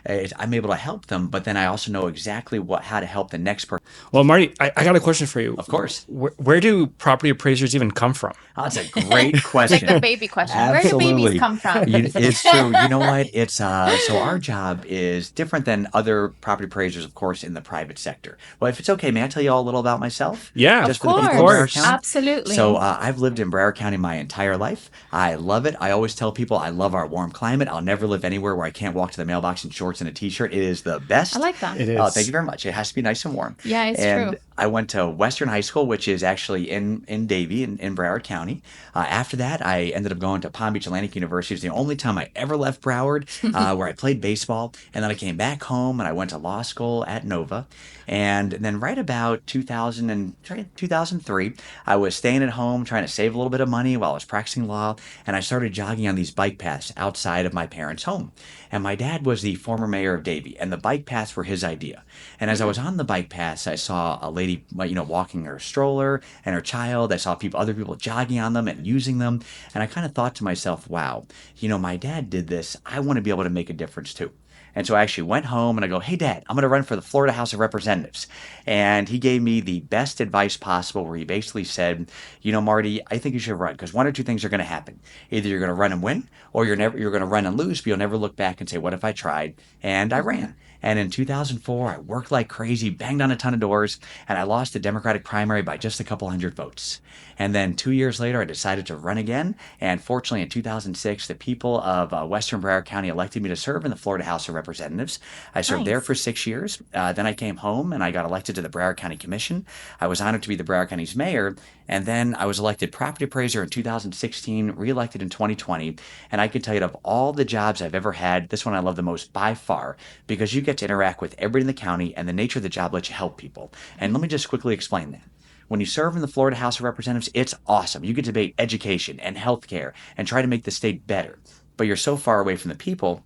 I'm able to help them, but then I also know exactly how to help the next person. Well, Marty, I got a question for you. Of course. Where do property appraisers even come from? Oh, that's a great question. Like the baby question. Where do babies Absolutely. come from? It's true. You know what? It's so our job is different than other property appraisers, of course, in the private sector. Well, if it's okay, may I tell you all a little about myself? Yeah, Just of for the people of course. Broward County? Absolutely. So I've lived in Broward County my entire life. I love it. I always tell people I love our warm climate. I'll never live anywhere where I can't walk to the mailbox in shorts and a t-shirt. It is the best. I like that. It Oh, is. thank you very much. It has to be nice and warm. Yeah, it's and true. I went to Western High School, which is actually in Davie, in Broward County. After that, I ended up going to Palm Beach Atlantic University. It was the only time I ever left Broward, where I played baseball. And then I came back home and I went to law school at Nova. And then right about 2003, I was staying at home trying to save a little bit of money while I was practicing law. And I started jogging on these bike paths outside of my parents' home. And my dad was the former mayor of Davie, and the bike paths were his idea. And as I was on the bike paths, I saw a lady, walking her stroller and her child. I saw other people jogging on them and using them. And I kind of thought to myself, wow, my dad did this. I want to be able to make a difference too. And so I actually went home and I go, hey, Dad, I'm going to run for the Florida House of Representatives. And he gave me the best advice possible, where he basically said, Marty, I think you should run, because one or two things are going to happen. Either you're going to run and win, or you're going to run and lose, but you'll never look back and say, what if I tried? And I ran. And in 2004, I worked like crazy, banged on a ton of doors, and I lost the Democratic primary by just a couple hundred votes. And then 2 years later, I decided to run again. And fortunately, in 2006, the people of Western Broward County elected me to serve in the Florida House of Representatives. I served there for 6 years. Then I came home and I got elected to the Broward County Commission. I was honored to be the Broward County's mayor. And then I was elected property appraiser in 2016, reelected in 2020. And I can tell you, of all the jobs I've ever had, this one I love the most by far, because you get to interact with everybody in the county, and the nature of the job lets you help people. And let me just quickly explain that. When you serve in the Florida House of Representatives, it's awesome. You get to debate education and healthcare and try to make the state better. But you're so far away from the people,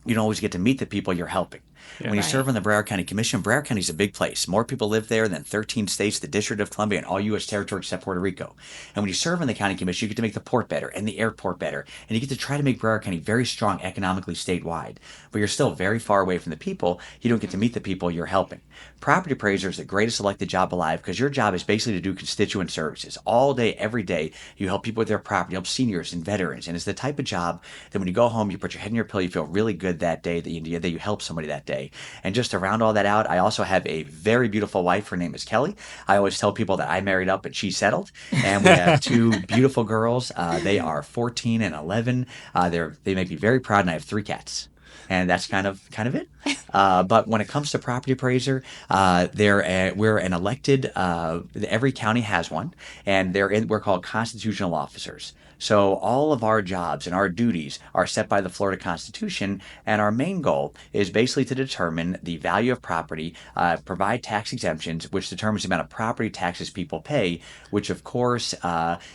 you don't always get to meet the people you're helping. Yeah. When you serve on the Broward County Commission, Broward County is a big place. More people live there than 13 states, the District of Columbia, and all U.S. territory except Puerto Rico. And when you serve on the county commission, you get to make the port better and the airport better. And you get to try to make Broward County very strong economically statewide. But you're still very far away from the people. You don't get to meet the people you're helping. Property appraiser is the greatest elected job alive, because your job is basically to do constituent services. All day, every day, you help people with their property, help seniors and veterans. And it's the type of job that when you go home, you put your head in your pillow, you feel really good that day that you helped somebody that day. And just to round all that out, I also have a very beautiful wife. Her name is Kelly. I always tell people that I married up and she settled. And we have two beautiful girls. They are 14 and 11. They make me very proud, and I have 3 cats. And that's kind of it. But when it comes to property appraiser, we're an elected. Every county has one, and we're called constitutional officers. So all of our jobs and our duties are set by the Florida Constitution, and our main goal is basically to determine the value of property, provide tax exemptions, which determines the amount of property taxes people pay, which of course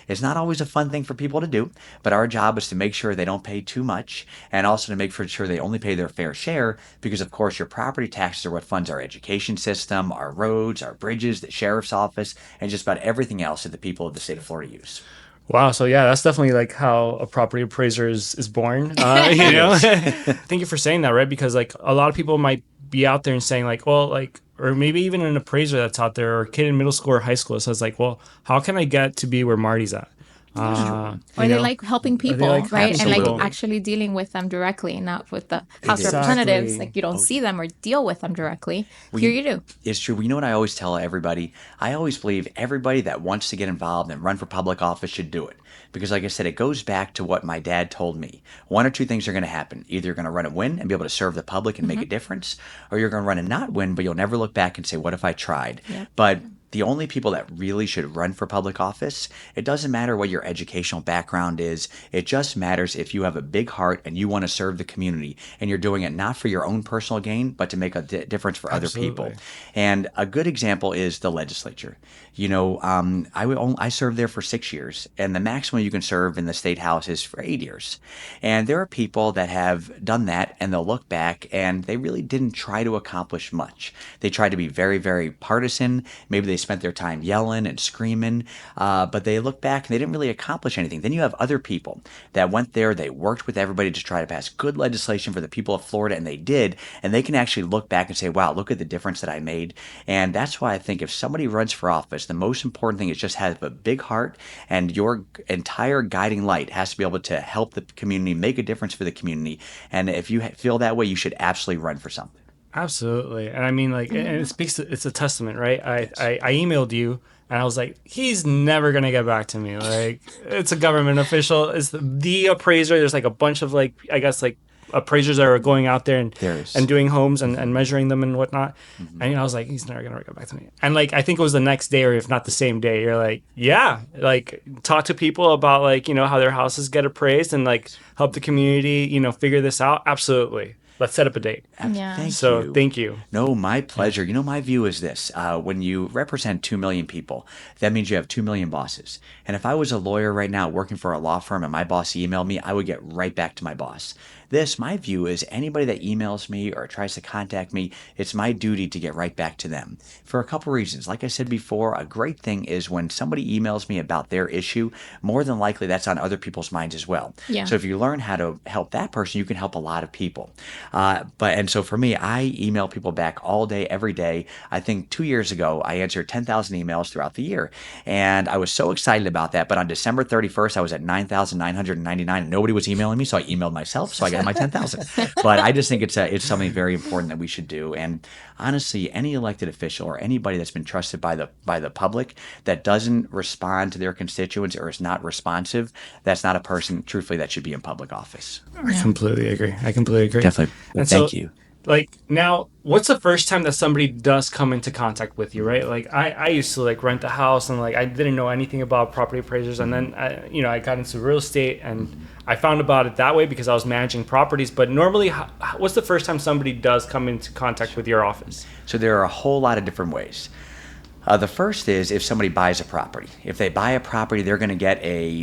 is not always a fun thing for people to do, but our job is to make sure they don't pay too much, and also to make sure they only pay their fair share, because of course your property taxes are what funds our education system, our roads, our bridges, the sheriff's office, and just about everything else that the people of the state of Florida use. Wow. So yeah, that's definitely like how a property appraiser is born. Thank you for saying that, right? Because like a lot of people might be out there and saying like, well, like, or maybe even an appraiser that's out there, or a kid in middle school or high school says like, well, how can I get to be where Marty's at? Or they like helping people, like right? And Absolutely. like actually dealing with them directly, not with the House of Exactly. Representatives. Like you don't see them or deal with them directly. Here you do. It's true. You know what I always tell everybody? I always believe everybody that wants to get involved and run for public office should do it. Because like I said, it goes back to what my dad told me. One or two things are going to happen. Either you're going to run and win and be able to serve the public and make a difference, or you're going to run and not win, but you'll never look back and say, what if I tried? Yeah. But the only people that really should run for public office, it doesn't matter what your educational background is. It just matters if you have a big heart and you want to serve the community, and you're doing it not for your own personal gain, but to make a difference for other people. And a good example is the legislature. I served there for 6 years, and the maximum you can serve in the state house is for 8 years. And there are people that have done that, and they'll look back and they really didn't try to accomplish much. They tried to be very, very partisan. Maybe they spent their time yelling and screaming, but they look back and they didn't really accomplish anything. Then you have other people that went there, they worked with everybody to try to pass good legislation for the people of Florida, and they did, and they can actually look back and say, wow, look at the difference that I made. And that's why I think if somebody runs for office, the most important thing is just have a big heart, and your entire guiding light has to be able to help the community, make a difference for the community. And if you feel that way, you should absolutely run for something. Absolutely. And I mean, like, and it speaks to, it's a testament, right? I emailed you and I was like, he's never going to get back to me. Like, it's a government official. It's the appraiser. There's like a bunch of like, I guess like appraisers that are going out there and doing homes and measuring them and whatnot. Mm-hmm. And I was like, he's never going to get back to me. And like, I think it was the next day or if not the same day, you're like, yeah, like talk to people about like, you know, how their houses get appraised and like help the community, you know, figure this out. Absolutely. Let's set up a date. Yeah. Thank you. No, my pleasure. You know, my view is this. When you represent 2 million people, that means you have 2 million bosses. And if I was a lawyer right now working for a law firm and my boss emailed me, I would get right back to my boss. My view is anybody that emails me or tries to contact me, it's my duty to get right back to them for a couple reasons. Like I said before, a great thing is when somebody emails me about their issue, more than likely that's on other people's minds as well. Yeah. So if you learn how to help that person, you can help a lot of people. And so for me, I email people back all day, every day. I think 2 years ago, I answered 10,000 emails throughout the year. And I was so excited about that. But on December 31st, I was at 9,999 and nobody was emailing me. So I emailed myself. So I got my 10,000. But I just think it's something very important that we should do. And honestly, any elected official or anybody that's been trusted by the public that doesn't respond to their constituents or is not responsive, that's not a person, truthfully, that should be in public office. I completely agree. Definitely. And Thank you. Like now, what's the first time that somebody does come into contact with you, right? Like I used to like rent a house and like I didn't know anything about property appraisers, and then I got into real estate and I found about it that way because I was managing properties. But normally, what's the first time somebody does come into contact with your office? So there are a whole lot of different ways. The first is if somebody buys a property. If they buy a property, they're going to get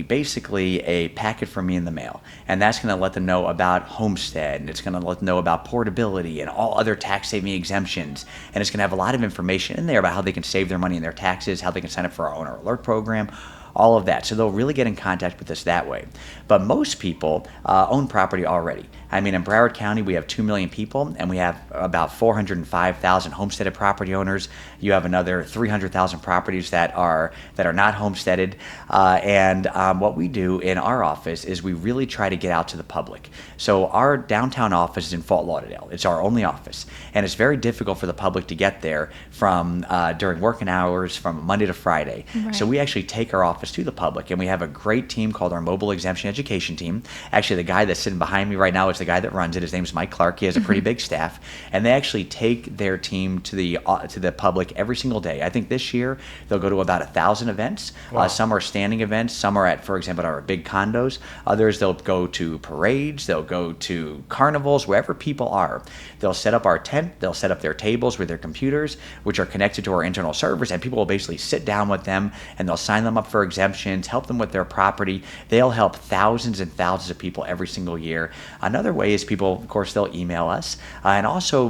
basically a packet from me in the mail. And that's going to let them know about homestead, and it's going to let them know about portability and all other tax saving exemptions. And it's going to have a lot of information in there about how they can save their money in their taxes, how they can sign up for our owner alert program, all of that. So they'll really get in contact with us that way. But most people own property already. I mean, in Broward County, we have 2 million people, and we have about 405,000 homesteaded property owners. You have another 300,000 properties that are not homesteaded. And what we do in our office is we really try to get out to the public. So our downtown office is in Fort Lauderdale. It's our only office, and it's very difficult for the public to get there from during working hours from Monday to Friday. Right. So we actually take our office to the public, and we have a great team called our Mobile Exemption Education Team. Actually, the guy that's sitting behind me right now is the guy that runs it. His name is Mike Clark. He has a pretty big staff, and they actually take their team to the public every single day. I think this year they'll go to about 1,000 events. Wow. Some are standing events. Some are at, for example, our big condos. Others, they'll go to parades. They'll go to carnivals, wherever people are. They'll set up our tent. They'll set up their tables with their computers, which are connected to our internal servers, and people will basically sit down with them, and they'll sign them up for exemptions, help them with their property. They'll help thousands and thousands of people every single year. Another way is people, of course, they'll email us. And also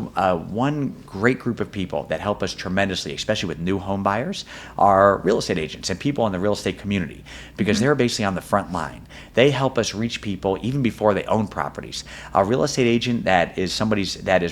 one great group of people that help us tremendously, especially with new home buyers, are real estate agents and people in the real estate community, because they're basically on the front line. They help us reach people even before they own properties. A real estate agent that is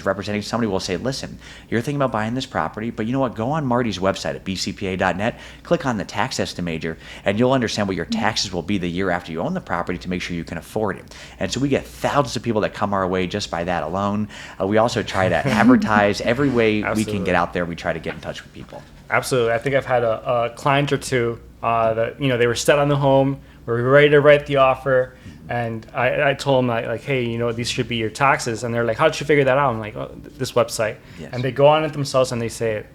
representing somebody will say, listen, you're thinking about buying this property, but you know what? Go on Marty's website at bcpa.net, click on the tax estimator, and you'll understand what your taxes will be the year after you own the property to make sure you can afford it. And so we get thousands of people that come our way just by that alone. We also try to advertise every way we can get out there. We try to get in touch with people. Absolutely. I think I've had a client or two that they were set on the home, we were ready to write the offer, and I told them like, hey, these should be your taxes, and they're like, how'd you figure that out? I'm like, oh, this website. Yes. And they go on it themselves and they say,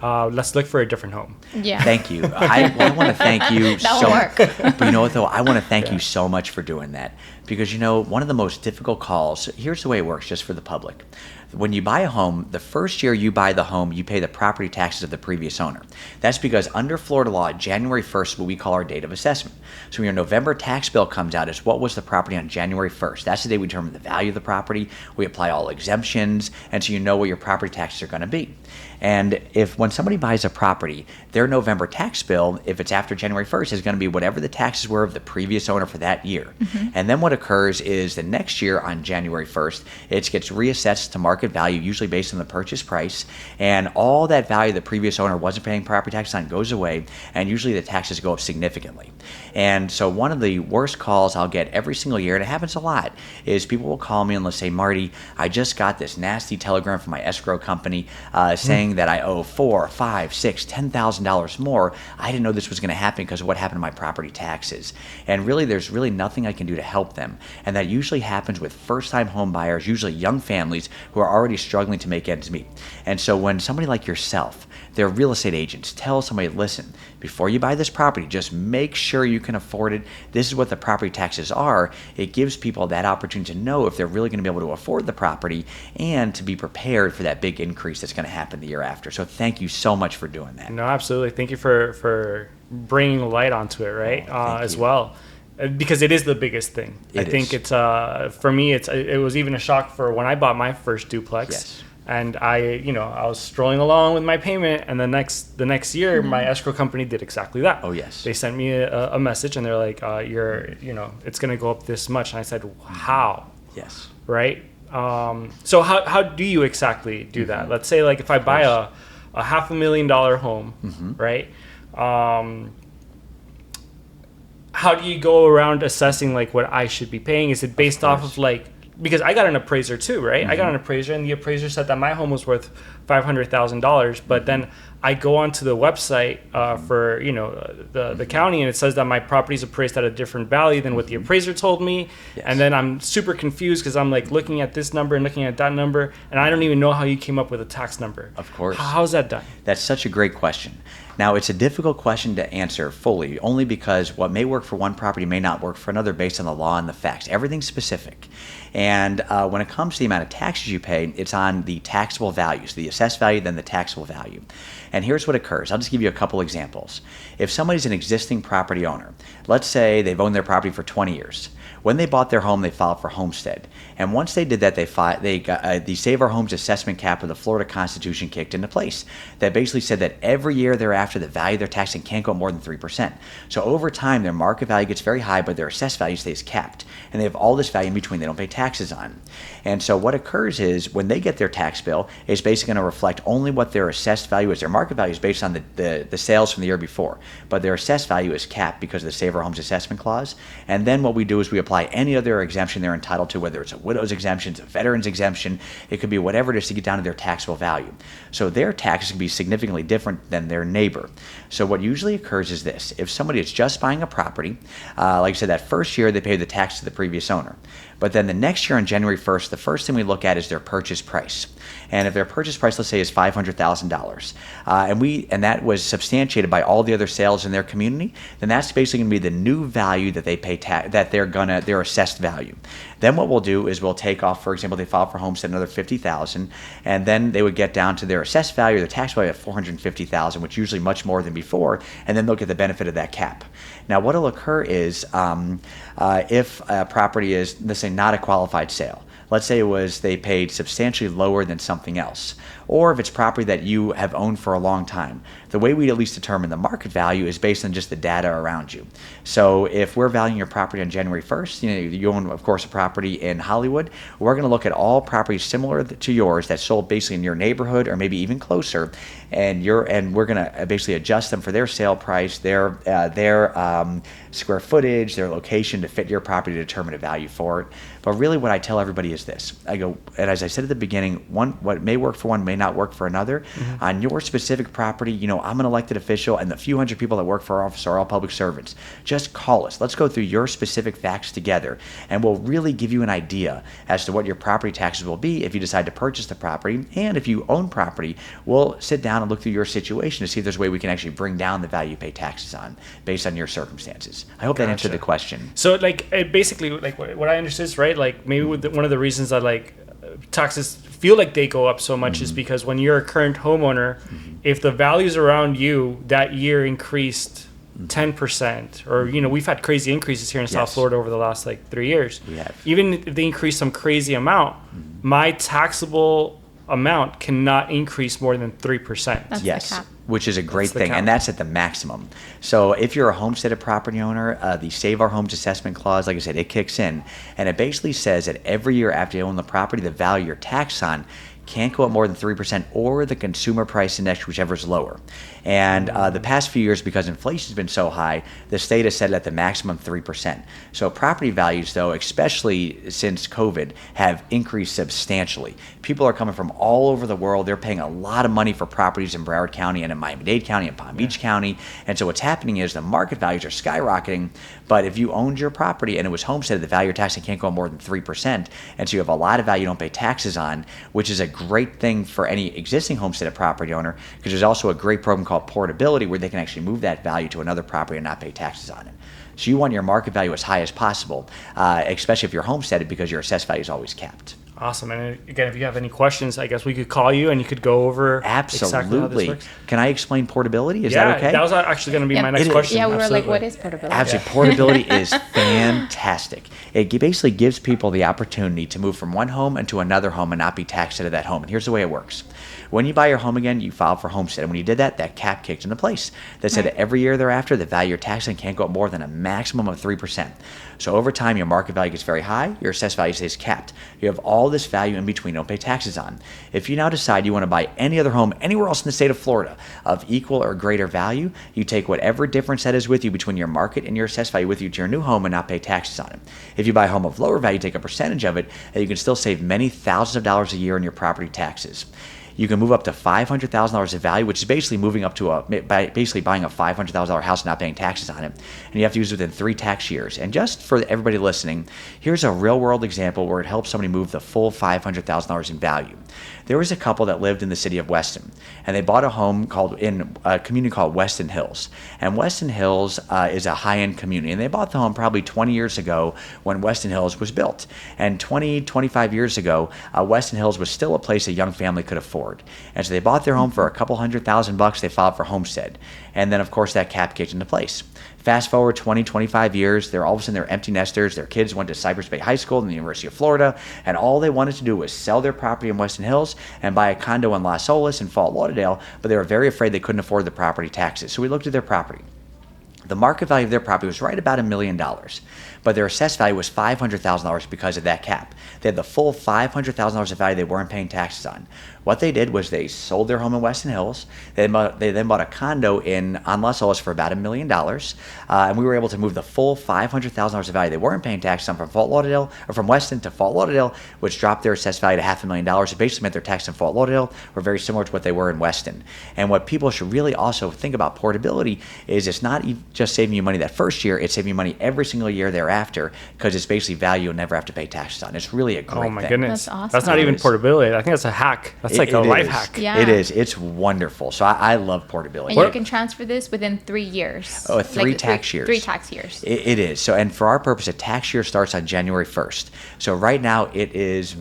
let's look for a different home. Yeah. Thank you. I want to thank you so much. But you know what, though? I want to thank you so much for doing that. Because, one of the most difficult calls, here's the way it works just for the public. When you buy a home, the first year you buy the home, you pay the property taxes of the previous owner. That's because under Florida law, January 1st is what we call our date of assessment. So when your November tax bill comes out, it's what was the property on January 1st. That's the day we determine the value of the property. We apply all exemptions, and so you know what your property taxes are going to be. And if when somebody buys a property, their November tax bill, if it's after January 1st, is going to be whatever the taxes were of the previous owner for that year. And then what occurs is the next year on January 1st, it gets reassessed to market value, usually based on the purchase price, and all that value the previous owner wasn't paying property tax on goes away, and usually the taxes go up significantly. And so one of the worst calls I'll get every single year, and it happens a lot, is people will call me and they'll say, Marty, I just got this nasty telegram from my escrow company saying that I owe $4, $5, $6, $10,000 more. I didn't know this was going to happen because of what happened to my property taxes. And really, there's really nothing I can do to help them. And that usually happens with first-time home buyers, usually young families who are already struggling to make ends meet. And so when somebody like yourself, they're real estate agents, tell somebody, listen, before you buy this property, just make sure you can afford it. This is what the property taxes are. It gives people that opportunity to know if they're really going to be able to afford the property and to be prepared for that big increase that's going to happen the year after. So thank you so much for doing that. No, absolutely. Thank you for bringing light onto it, right? As well. Because it is the biggest thing. I think it's for me. It was even a shock for when I bought my first duplex. Yes. And I was strolling along with my payment, and the next year, my escrow company did exactly that. Oh yes. They sent me a message, and they're like, it's going to go up this much. And I said, how? Yes. Right. So how do you exactly do that? Let's say like if I buy a $500,000 home, right? How do you go around assessing like what I should be paying? Is it based off of like, because I got an appraiser too, right? I got an appraiser, and the appraiser said that my home was worth $500,000, but then I go onto the website for the county, and it says that my property is appraised at a different value than what the appraiser told me. Yes. And then I'm super confused because I'm like looking at this number and looking at that number, and I don't even know how you came up with a tax number. Of course. How's that done? That's such a great question. Now, it's a difficult question to answer fully, only because what may work for one property may not work for another based on the law and the facts. Everything's specific. And when it comes to the amount of taxes you pay, it's on the taxable values, the assessed value, then the taxable value. And here's what occurs. I'll just give you a couple examples. If somebody's an existing property owner, let's say they've owned their property for 20 years. When they bought their home, they filed for homestead. And once they did that, they got the Save Our Homes assessment cap of the Florida Constitution kicked into place. That basically said that every year thereafter, the value they're taxing can't go more than 3%. So over time, their market value gets very high, but their assessed value stays capped. And they have all this value in between they don't pay taxes on. And so what occurs is when they get their tax bill, it's basically going to reflect only what their assessed value is. Their market value is based on the sales from the year before, but their assessed value is capped because of the Save Our Homes assessment clause. And then what we do is we apply any other exemption they're entitled to, whether it's a widow's exemption, it's a veteran's exemption, it could be whatever it is to get down to their taxable value. So their taxes can be significantly different than their neighbor. So what usually occurs is this: if somebody is just buying a property, like I said, that first year they pay the tax to the previous owner. But then the next year on January 1st, the first thing we look at is their purchase price. And if their purchase price, let's say, is $500,000, and that was substantiated by all the other sales in their community, then that's basically going to be the new value that they pay their assessed value. Then what we'll do is we'll take off, for example, they filed for homestead another $50,000, and then they would get down to their assessed value, their tax value of $450,000, which is usually much more than before, and then they'll get the benefit of that cap. Now, what will occur is if a property is, let's say, not a qualified sale. Let's say they paid substantially lower than something else. Or if it's property that you have owned for a long time, the way we at least determine the market value is based on just the data around you. So if we're valuing your property on January 1st, you own, of course, a property in Hollywood, we're going to look at all properties similar to yours that sold basically in your neighborhood or maybe even closer, and we're going to basically adjust them for their sale price, their square footage, their location to fit your property to determine a value for it. But really what I tell everybody is this. I go, and as I said at the beginning, what may work for one may not work for another. Mm-hmm. On your specific property, I'm an elected official, and the few hundred people that work for our office are all public servants. Just call us. Let's go through your specific facts together, and we'll really give you an idea as to what your property taxes will be if you decide to purchase the property. And if you own property, we'll sit down and look through your situation to see if there's a way we can actually bring down the value you pay taxes on based on your circumstances. I hope that answered the question. So, basically, what I understood is, right, maybe one of the reasons that, taxes feel like they go up so much is because when you're a current homeowner, if the values around you that year increased 10%, or we've had crazy increases here in South Florida over the last 3 years. We have. Even if they increase some crazy amount, my taxable amount cannot increase more than 3%. That's Yes, the cap. which is a great That's the thing, cap. and that's at the maximum. So if you're a homesteaded property owner, the Save Our Homes Assessment Clause, like I said, it kicks in, and it basically says that every year after you own the property, the value you're taxed on can't go up more than 3% or the consumer price index, whichever is lower. And the past few years, because inflation's been so high, the state has set it at the maximum 3%. So property values, though, especially since COVID, have increased substantially. People are coming from all over the world. They're paying a lot of money for properties in Broward County and in Miami-Dade County and Palm Beach County. And so what's happening is the market values are skyrocketing. But if you owned your property and it was homesteaded, the value you're taxing can't go more than 3%. And so you have a lot of value you don't pay taxes on, which is a great thing for any existing homesteaded property owner, because there's also a great program called Portability where they can actually move that value to another property and not pay taxes on it. So you want your market value as high as possible, especially if you're homesteaded, because your assessed value is always capped. Awesome. And again, if you have any questions, I guess we could call you and you could go over exactly how Absolutely. this works. Can I explain portability? Is Yeah, that okay? that was actually going to be my next It is. question. Yeah, we were like, Absolutely. what is portability? Absolutely. Portability is fantastic. It basically gives people the opportunity to move from one home into another home and not be taxed out of that home. And here's the way it works. When you buy your home again, you file for homestead. And when you did that, that cap kicked into place. That said that every year thereafter, the value you're taxing can't go up more than a maximum of 3%. So over time, your market value gets very high. Your assessed value stays capped. You have all this value in between you don't pay taxes on. If you now decide you want to buy any other home anywhere else in the state of Florida of equal or greater value, you take whatever difference that is with you between your market and your assessed value with you to your new home and not pay taxes on it. If you buy a home of lower value, take a percentage of it, and you can still save many thousands of dollars a year in your property taxes. You can move up to $500,000 of value, which is basically moving up to basically buying a $500,000 house and not paying taxes on it. And you have to use it within 3 tax years. And just for everybody listening, here's a real world example where it helps somebody move the full $500,000 in value. There was a couple that lived in the city of Weston, and they bought a home in a community called Weston Hills. And Weston Hills is a high-end community, and they bought the home probably 20 years ago when Weston Hills was built. And 25 years ago, Weston Hills was still a place a young family could afford. And so they bought their home for a couple $100,000. They filed for homestead. And then, of course, that cap kicked into place. Fast forward 20, 25 years, they're all of a sudden they're empty nesters. Their kids went to Cypress Bay High School and the University of Florida, and all they wanted to do was sell their property in Weston Hills and buy a condo in Las Olas and Fort Lauderdale, but they were very afraid they couldn't afford the property taxes. So we looked at their property. The market value of their property was right about $1 million, but their assessed value was $500,000 because of that cap. They had the full $500,000 of value they weren't paying taxes on. What they did was they sold their home in Weston Hills. They then bought a condo on Las Olas for about $1 million, and we were able to move the full $500,000 of value they weren't paying taxes on from Fort Lauderdale, or from Weston to Fort Lauderdale, which dropped their assessed value to $500,000. It basically meant their taxes in Fort Lauderdale were very similar to what they were in Weston. And what people should really also think about portability is it's not just saving you money that first year, it's saving you money every single year thereafter, because it's basically value you'll never have to pay taxes on. It's really a great Oh my thing. goodness. That's awesome. That's not even It is. portability. I think that's a hack. That's like a life is. hack. Yeah. It is. It's wonderful. So I love portability. And you can transfer this within 3 years. Oh, 3 tax years. 3 tax years. It is. So, and for our purpose, a tax year starts on January 1st. So right now it is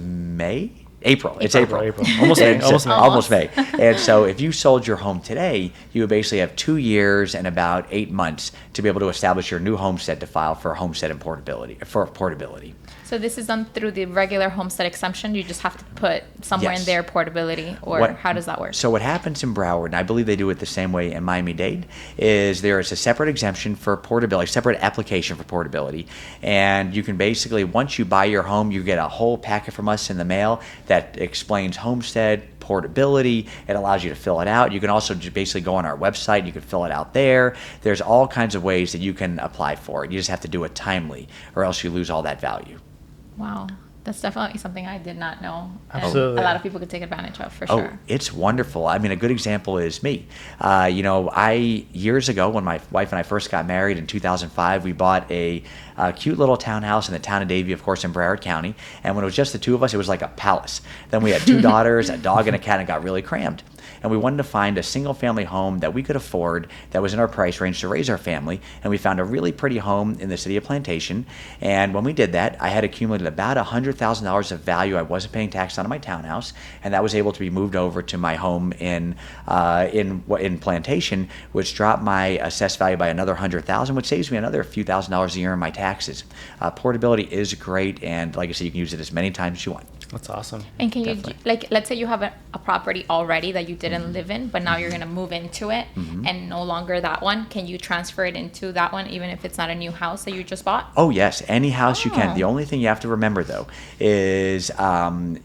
April. It's April. Almost May. And so- almost May. And so if you sold your home today, you would basically have 2 years and about 8 months to be able to establish your new homestead to file for homestead and portability. So this is done through the regular homestead exemption. You just have to put somewhere Yes. in there portability, or how does that work? So what happens in Broward, and I believe they do it the same way in Miami-Dade, is there is a separate exemption for portability, separate application for portability, and you can basically, once you buy your home, you get a whole packet from us in the mail that explains homestead, portability. It allows you to fill it out. You can also just basically go on our website. You can fill it out there. There's all kinds of ways that you can apply for it. You just have to do it timely, or else you lose all that value. Wow. That's definitely something I did not know. And Absolutely. a lot of people could take advantage of, for Oh, sure. it's wonderful. I mean, a good example is me. Years ago, when my wife and I first got married in 2005, we bought a cute little townhouse in the town of Davie, of course, in Broward County. And when it was just the two of us, it was like a palace. Then we had 2 daughters, a dog, and a cat, and it got really crammed. And we wanted to find a single-family home that we could afford that was in our price range to raise our family. And we found a really pretty home in the city of Plantation. And when we did that, I had accumulated about $100,000 of value I wasn't paying tax on in my townhouse, and that was able to be moved over to my home in Plantation, which dropped my assessed value by another $100,000, which saves me another few $1,000s a year in my taxes. Portability is great, and like I said, you can use it as many times as you want. That's awesome. And can you, Definitely. like, let's say you have a property already that you didn't live in, but now you're going to move into it and no longer that one. Can you transfer it into that one, even if it's not a new house that you just bought? Oh, yes. Any house you can. Oh. The only thing you have to remember, though, is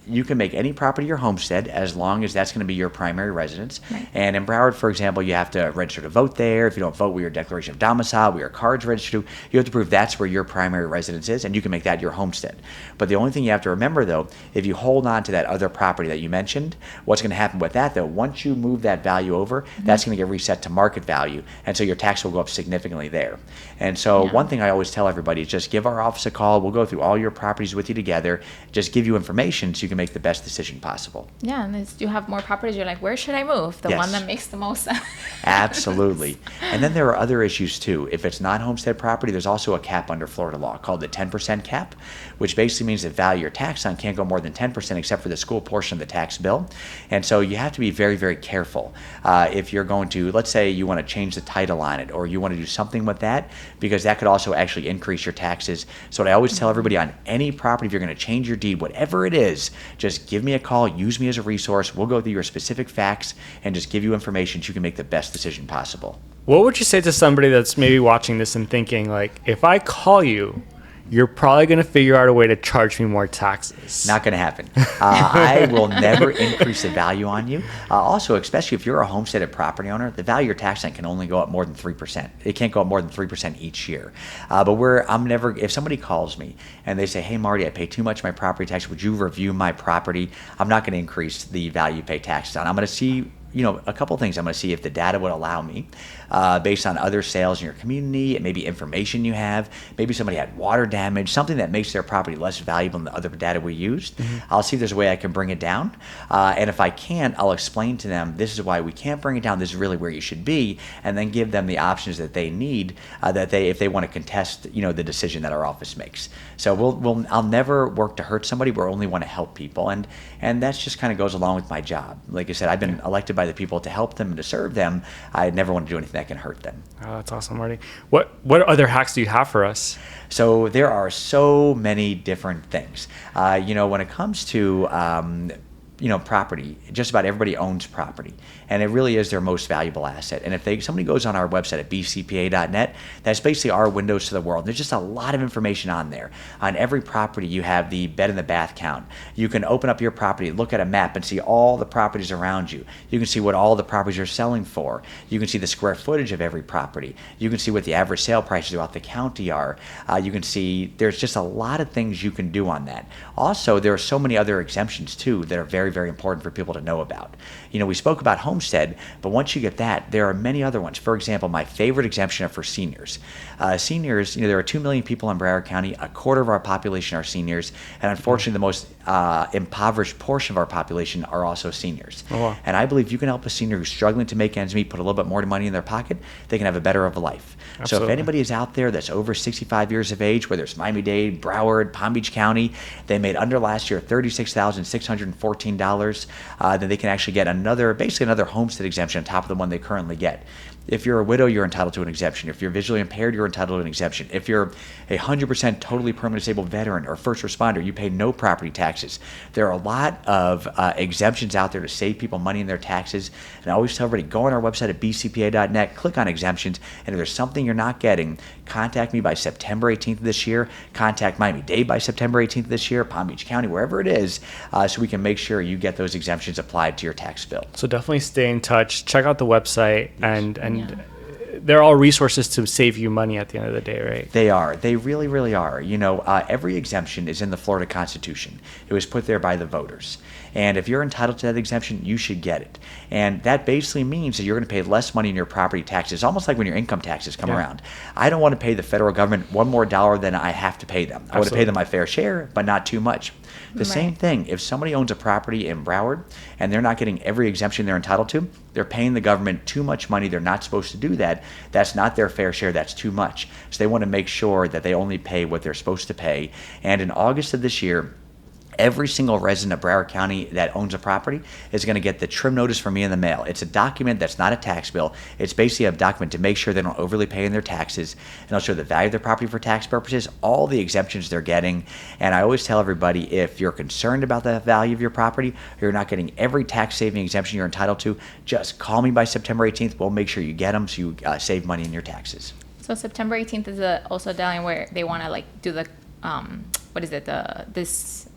you can make any property your homestead as long as that's going to be your primary residence. Right. And in Broward, for example, you have to register to vote there. If you don't vote with your declaration of domicile, with your cards registered to, you have to prove that's where your primary residence is, and you can make that your homestead. But the only thing you have to remember, though, if you hold on to that other property that you mentioned, what's going to happen with that, though, once you move that value over, that's going to get reset to market value, and so your tax will go up significantly there. And so one thing I always tell everybody is just give our office a call. We'll go through all your properties with you together, just give you information so you can make the best decision possible. Yeah, and as you have more properties, you're like, where should I move? The Yes. one that makes the most sense. Absolutely. And then there are other issues too. If it's not homestead property, there's also a cap under Florida law called the 10% cap, which basically means the value you're taxed on can't go more than 10% except for the school portion of the tax bill. And so you have to be very, very careful if you're going to, let's say you want to change the title on it or you want to do something with that, because that could also actually increase your taxes. So what I always tell everybody on any property, if you're going to change your deed, whatever it is, just give me a call, use me as a resource. We'll go through your specific facts and just give you information so you can make the best decision possible. What would you say to somebody that's maybe watching this and thinking, like, if I call you, you're probably going to figure out a way to charge me more taxes? Not going to happen. I will never increase the value on you. Also, especially if you're a homesteaded property owner, the value you're taxed on can only go up more than 3%. It can't go up more than 3% each year. If somebody calls me and they say, hey, Marty, I pay too much my property tax. Would you review my property? I'm not going to increase the value you pay taxes on. I'm going to see a couple of things. I'm going to see if the data would allow me, based on other sales in your community and maybe information you have. Maybe somebody had water damage, something that makes their property less valuable than the other data we used. I'll see if there's a way I can bring it down. And if I can't, I'll explain to them, this is why we can't bring it down. This is really where you should be. And then give them the options that they need, if they want to contest, the decision that our office makes. So I'll never work to hurt somebody. We only want to help people. And that's just kind of goes along with my job. Like I said, I've been elected by the people to help them and to serve them. I never want to do anything that can hurt them. Oh, that's awesome, Marty. What other hacks do you have for us? So there are so many different things. When it comes to property, just about everybody owns property, and it really is their most valuable asset. And if somebody goes on our website at bcpa.net, that's basically our windows to the world. There's just a lot of information on there. On every property, you have the bed and the bath count. You can open up your property, look at a map, and see all the properties around you. You can see what all the properties are selling for. You can see the square footage of every property. You can see what the average sale prices throughout the county are. You can see there's just a lot of things you can do on that. Also, there are so many other exemptions too that are very, very important for people to know about. We spoke about homestead, but once you get that, there are many other ones. For example, my favorite exemption are for seniors. Seniors, there are 2 million people in Broward County. A quarter of our population are seniors, and unfortunately, the most impoverished portion of our population are also seniors. Oh, wow. And I believe you can help a senior who's struggling to make ends meet, put a little bit more money in their pocket, they can have a better of a life. Absolutely. So if anybody is out there that's over 65 years of age, whether it's Miami-Dade, Broward, Palm Beach County, they made under last year $36,614, then they can actually get basically another homestead exemption on top of the one they currently get. If you're a widow, you're entitled to an exemption. If you're visually impaired, you're entitled to an exemption. If you're 100% totally permanent disabled veteran or first responder, you pay no property taxes. There are a lot of exemptions out there to save people money in their taxes. And I always tell everybody, go on our website at bcpa.net, click on exemptions, and if there's something you're not getting, contact me by September 18th of this year. Contact Miami-Dade by September 18th of this year, Palm Beach County, wherever it is, so we can make sure you get those exemptions applied to your tax bill. So definitely stay in touch. Check out the website, and they're all resources to save you money at the end of the day, right? They are. They really, really are. Every exemption is in the Florida Constitution. It was put there by the voters. And if you're entitled to that exemption, you should get it. And that basically means that you're going to pay less money in your property taxes, almost like when your income taxes come around. I don't want to pay the federal government one more dollar than I have to pay them. I want to pay them my fair share, but not too much. The same thing, if somebody owns a property in Broward and they're not getting every exemption they're entitled to, they're paying the government too much money. They're not supposed to do that. That's not their fair share. That's too much. So they want to make sure that they only pay what they're supposed to pay. And in August of this year, Every single resident of Broward County that owns a property is going to get the trim notice from me in the mail. It's a document that's not a tax bill. It's basically a document to make sure they don't overly pay in their taxes, and it'll show the value of their property for tax purposes, all the exemptions they're getting. And I always tell everybody, if you're concerned about the value of your property, or you're not getting every tax saving exemption you're entitled to, just call me by September 18th. We'll make sure you get them so you save money in your taxes. So September 18th is also a deadline where they want to like do the what is it, this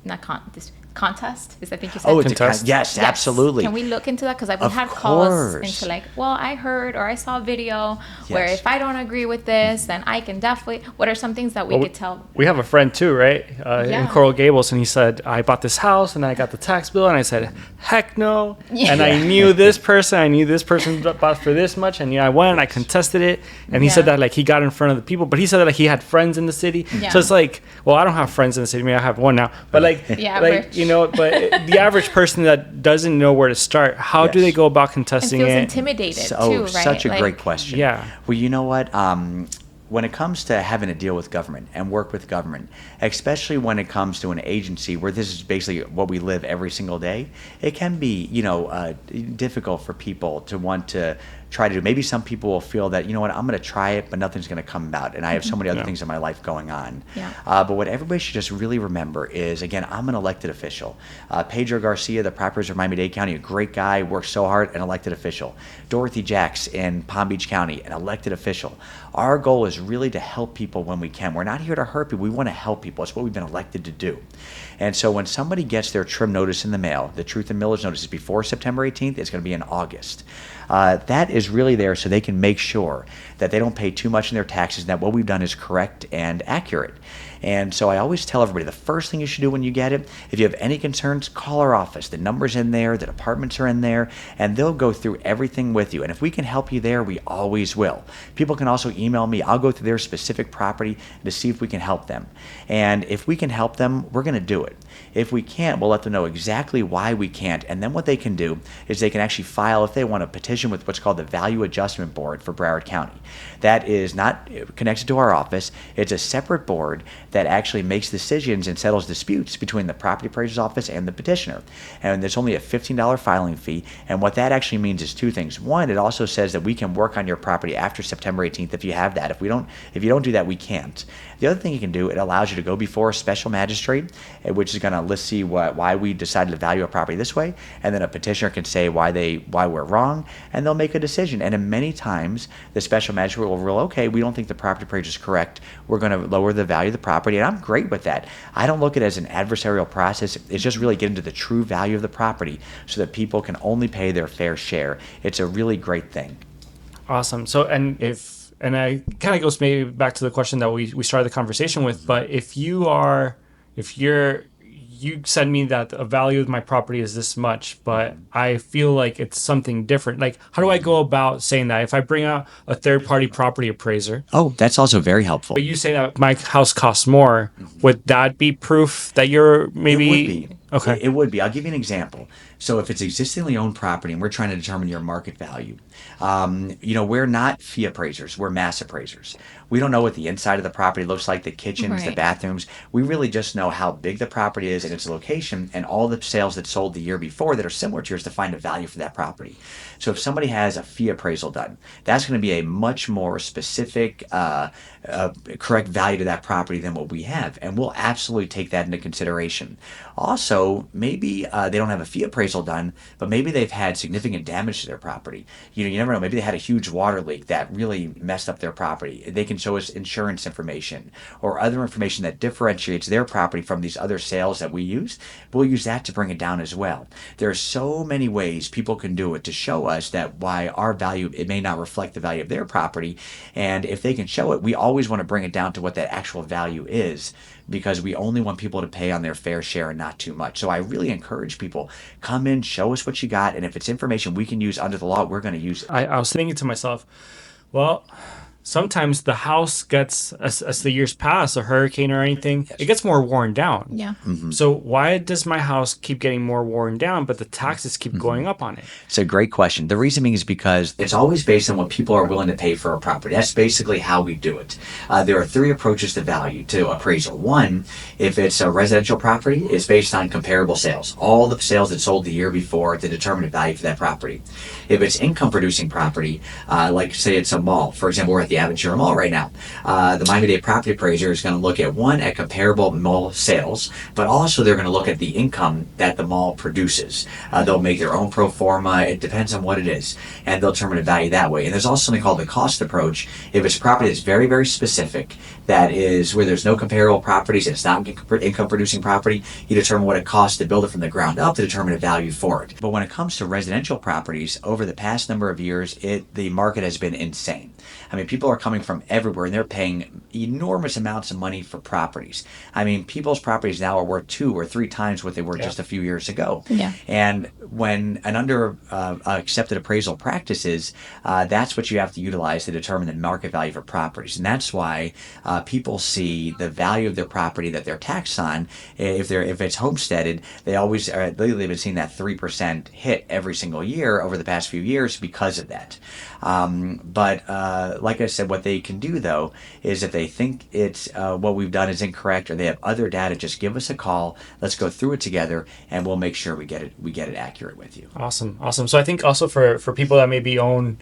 contest, is I think you said. Oh, it's Contest? yes, absolutely. Can we look into that? Because we've Of had calls course. into like, well, I heard or I saw a video where Yes. if I don't agree with this, then I can definitely. What are some things that we could tell? We have a friend too, right? In Yeah. Coral Gables, and he said, I bought this house and I got the tax bill, and I said, heck no. Yeah. And I knew this person bought for this much, and I went and I contested it. And he said Yeah. that like he got in front of the people, but he said that like he had friends in the city. Yeah. So it's like, well, I don't have friends in the city. Maybe I have one now, but like, The average. but the average person that doesn't know where to start, how do Yes. they go about And contesting feels it? intimidated So, too, right? such a Like, great question. Yeah. Well, you know what? When it comes to having to deal with government and work with government, especially when it comes to an agency where this is basically what we live every single day, it can be, difficult for people to want to try to do. Maybe some people will feel that, you know what, I'm going to try it, but nothing's going to come about. And I have so many other Yeah. things in my life going on. Yeah. But what everybody should just really remember is, again, I'm an elected official. Pedro Garcia, the property of Miami-Dade County, a great guy, works so hard, an elected official. Dorothy Jacks in Palm Beach County, an elected official. Our goal is really to help people when we can. We're not here to hurt people. We want to help people. It's what we've been elected to do. And so when somebody gets their trim notice in the mail, the truth and millage notice is before September 18th, it's going to be in August. That is really there so they can make sure that they don't pay too much in their taxes and that what we've done is correct and accurate. And so I always tell everybody, the first thing you should do when you get it, if you have any concerns, call our office. The number's in there, the departments are in there, and they'll go through everything with you. And if we can help you there, we always will. People can also email me. I'll go through their specific property to see if we can help them. And if we can help them, we're going to do it. If we can't, we'll let them know exactly why we can't. And then what they can do is they can actually file, if they want, a petition with what's called the Value Adjustment Board for Broward County. That is not connected to our office. It's a separate board that actually makes decisions and settles disputes between the property appraiser's office and the petitioner. And there's only a $15 filing fee. And what that actually means is two things. One, it also says that we can work on your property after September 18th if you have that. If you don't do that, we can't. The other thing you can do, it allows you to go before a special magistrate, which is going to see why we decided to value a property this way, and then a petitioner can say why we're wrong, and they'll make a decision. And in many times, the special magistrate will rule, okay, we don't think the property appraiser is correct. We're going to lower the value of the property, and I'm great with that. I don't look at it as an adversarial process. It's just really getting to the true value of the property so that people can only pay their fair share. It's a really great thing. Awesome. So, and I kind of goes maybe back to the question that we started the conversation with, but if you send me that a value of my property is this much, but I feel like it's something different. Like, how do I go about saying that? If I bring out a third-party property appraiser, Oh, that's also very helpful. but you say that my house costs more, would that be proof that you're maybe... It would be. Okay. It would be. I'll give you an example. So if it's existingly owned property and we're trying to determine your market value, we're not fee appraisers. We're mass appraisers. We don't know what the inside of the property looks like, the kitchens, the Right. bathrooms. We really just know how big the property is and its location and all the sales that sold the year before that are similar to yours to find a value for that property. So if somebody has a fee appraisal done, that's going to be a much more specific, correct value to that property than what we have. And we'll absolutely take that into consideration. Also, maybe they don't have a fee appraisal done, but maybe they've had significant damage to their property. You never know. Maybe they had a huge water leak that really messed up their property. They can show us insurance information or other information that differentiates their property from these other sales that we use. We'll use that to bring it down as well. There are so many ways people can do it to show us that why our value, it may not reflect the value of their property. And if they can show it, we always want to bring it down to what that actual value is, because we only want people to pay on their fair share and not too much. So I really encourage people, come in, show us what you got, and if it's information we can use under the law, we're going to use it. I was thinking to myself, well, sometimes the house gets, as the years pass, a hurricane or anything, it gets more worn down. Yeah. So why does my house keep getting more worn down, but the taxes keep going up on it? It's a great question. The reason being is because it's always based on what people are willing to pay for a property. That's basically how we do it. There are three approaches to value, to appraisal. One, if it's a residential property, it's based on comparable sales. All the sales that sold the year before to determine the value for that property. If it's income producing property, like say it's a mall, for example, we're at the Aventura Mall right now. The Miami-Dade Property Appraiser is going to look at comparable mall sales, but also they're going to look at the income that the mall produces. They'll make their own pro forma. It depends on what it is, and they'll determine a value that way. And there's also something called the cost approach. If it's a property that's very, very specific, that is where there's no comparable properties, it's not income producing property, you determine what it costs to build it from the ground up to determine a value for it. But when it comes to residential properties, over the past number of years, the market has been insane. I mean, people are coming from everywhere and they're paying enormous amounts of money for properties. I mean, people's properties now are worth 2 or 3 times what they were just a few years ago. Yeah. And when an under accepted appraisal practices, that's what you have to utilize to determine the market value for properties. And that's why people see the value of their property that they're taxed on. If it's homesteaded, they've been seeing that 3% hit every single year over the past few years because of that. But like I said, what they can do though is if they think it's what we've done is incorrect or they have other data, just give us a call. Let's go through it together, and we'll make sure we get it accurate with you. Awesome. So I think also for people that maybe own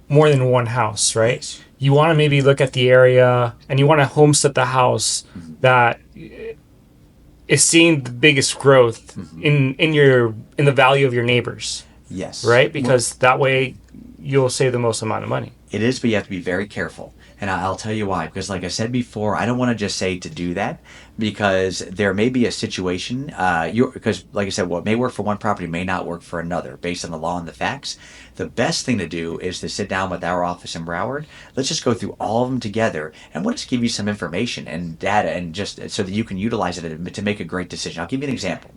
more than one house, right? Yes. You want to maybe look at the area and you want to homestead the house that is seeing the biggest growth in the value of your neighbors. Yes. Right? Because that way you'll save the most amount of money. It is, but you have to be very careful. And I'll tell you why. Because like I said before, I don't want to just say to do that, because there may be a situation, because like I said, what may work for one property may not work for another based on the law and the facts. The best thing to do is to sit down with our office in Broward. Let's just go through all of them together, and we'll just give you some information and data, and just so that you can utilize it to make a great decision. I'll give you an example.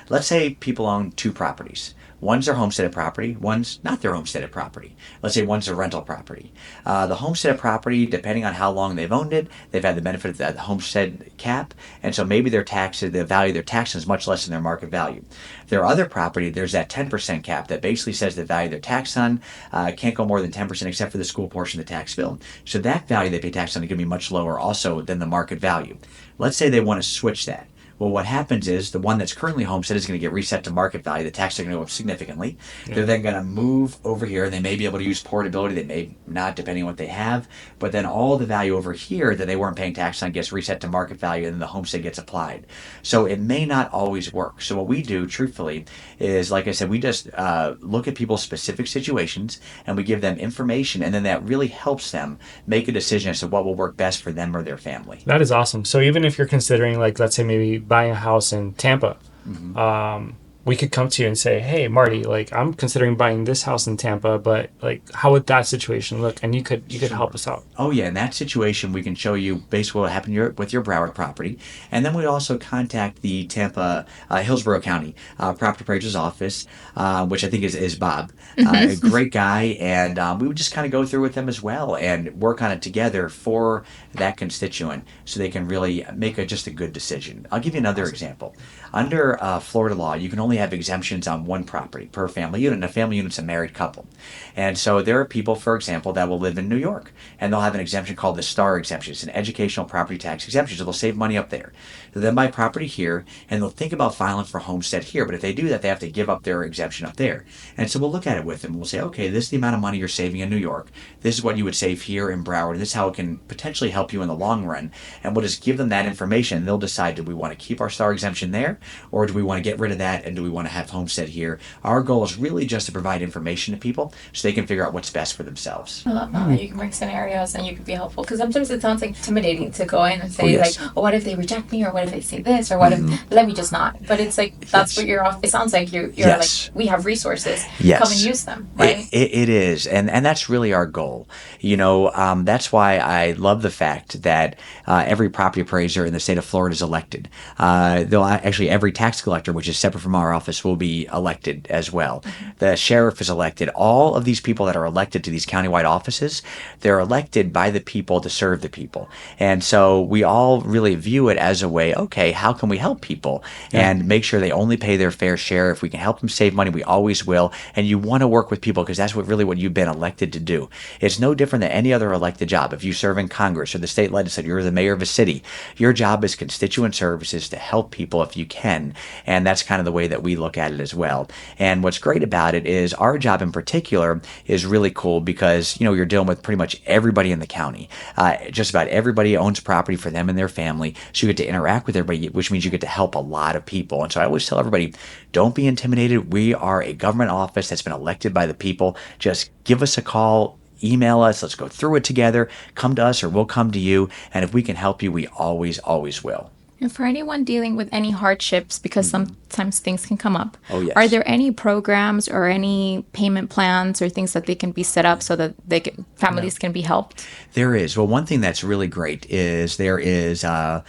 Let's say people own 2 properties. One's their homesteaded property, one's not their homesteaded property. Let's say one's a rental property. The homesteaded property, depending on how long they've owned it, they've had the benefit of the homestead cap, and so maybe the value of their taxes is much less than their market value. Their other property, there's that 10% cap that basically says the value they're taxed on can't go more than 10% except for the school portion of the tax bill. So that value they pay tax on is going to be much lower also than the market value. Let's say they want to switch that. Well, what happens is the one that's currently homestead is going to get reset to market value. The taxes are going to go up significantly. Yeah. They're then going to move over here. They may be able to use portability. They may not, depending on what they have. But then all the value over here that they weren't paying tax on gets reset to market value, and then the homestead gets applied. So it may not always work. So what we do, truthfully, is, like I said, we just look at people's specific situations, and we give them information, and then that really helps them make a decision as to what will work best for them or their family. That is awesome. So even if you're considering, like, let's say maybe buying a house in Tampa, we could come to you and say, hey, Marty, like, I'm considering buying this house in Tampa, but like, how would that situation look? And you could help us out. Oh yeah, in that situation, we can show you basically what happened with your Broward property, and then we'd also contact the Tampa, Hillsborough County Property Appraiser's office, which I think is Bob, a great guy, and we would just kind of go through with them as well and work on it together for that constituent, so they can really make just a good decision. I'll give you another example. Under Florida law, you can only have exemptions on one property per family unit, and a family unit's a married couple. And so there are people, for example, that will live in New York, and they'll have an exemption called the STAR exemption. It's an educational property tax exemption, so they'll save money up there. They'll then buy property here, and they'll think about filing for homestead here, but if they do that, they have to give up their exemption up there. And so we'll look at it with them. We'll say, okay, this is the amount of money you're saving in New York. This is what you would save here in Broward. This is how it can potentially help you in the long run. And we'll just give them that information, and they'll decide, do we want to keep our STAR exemption there, or do we want to get rid of that, and do we want to have homestead here? Our goal is really just to provide information to people so they can figure out what's best for themselves. I love that. You can bring scenarios and you can be helpful, because sometimes it sounds like intimidating to go in and say, like, oh, what if they reject me, or what if they say this, or what if let me just not. But it's like, that's what you're off. It sounds like you're like, we have resources. Come and use them, right? It is, and that's really our goal. That's why I love the fact that every property appraiser in the state of Florida is elected. They'll actually, every tax collector, which is separate from our office will be elected as well. The sheriff is elected. All of these people that are elected to these countywide offices, they're elected by the people to serve the people. And so we all really view it as a way, okay, how can we help people and make sure they only pay their fair share? If we can help them save money, we always will. And you want to work with people because that's what you've been elected to do. It's no different than any other elected job. If you serve in Congress or the state legislature, you're the mayor of a city, your job is constituent services to help people if you can. And that's kind of the way that we look at it as well. And what's great about it is our job in particular is really cool because, you're dealing with pretty much everybody in the county. Just about everybody owns property for them and their family. So you get to interact with everybody, which means you get to help a lot of people. And so I always tell everybody, don't be intimidated. We are a government office that's been elected by the people. Just give us a call. Email us. Let's go through it together. Come to us or we'll come to you. And if we can help you, we always, always will. And for anyone dealing with any hardships, because sometimes things can come up, yes. Are there any programs or any payment plans or things that they can be set up so that families can be helped? There is. Well, one thing that's really great is there is a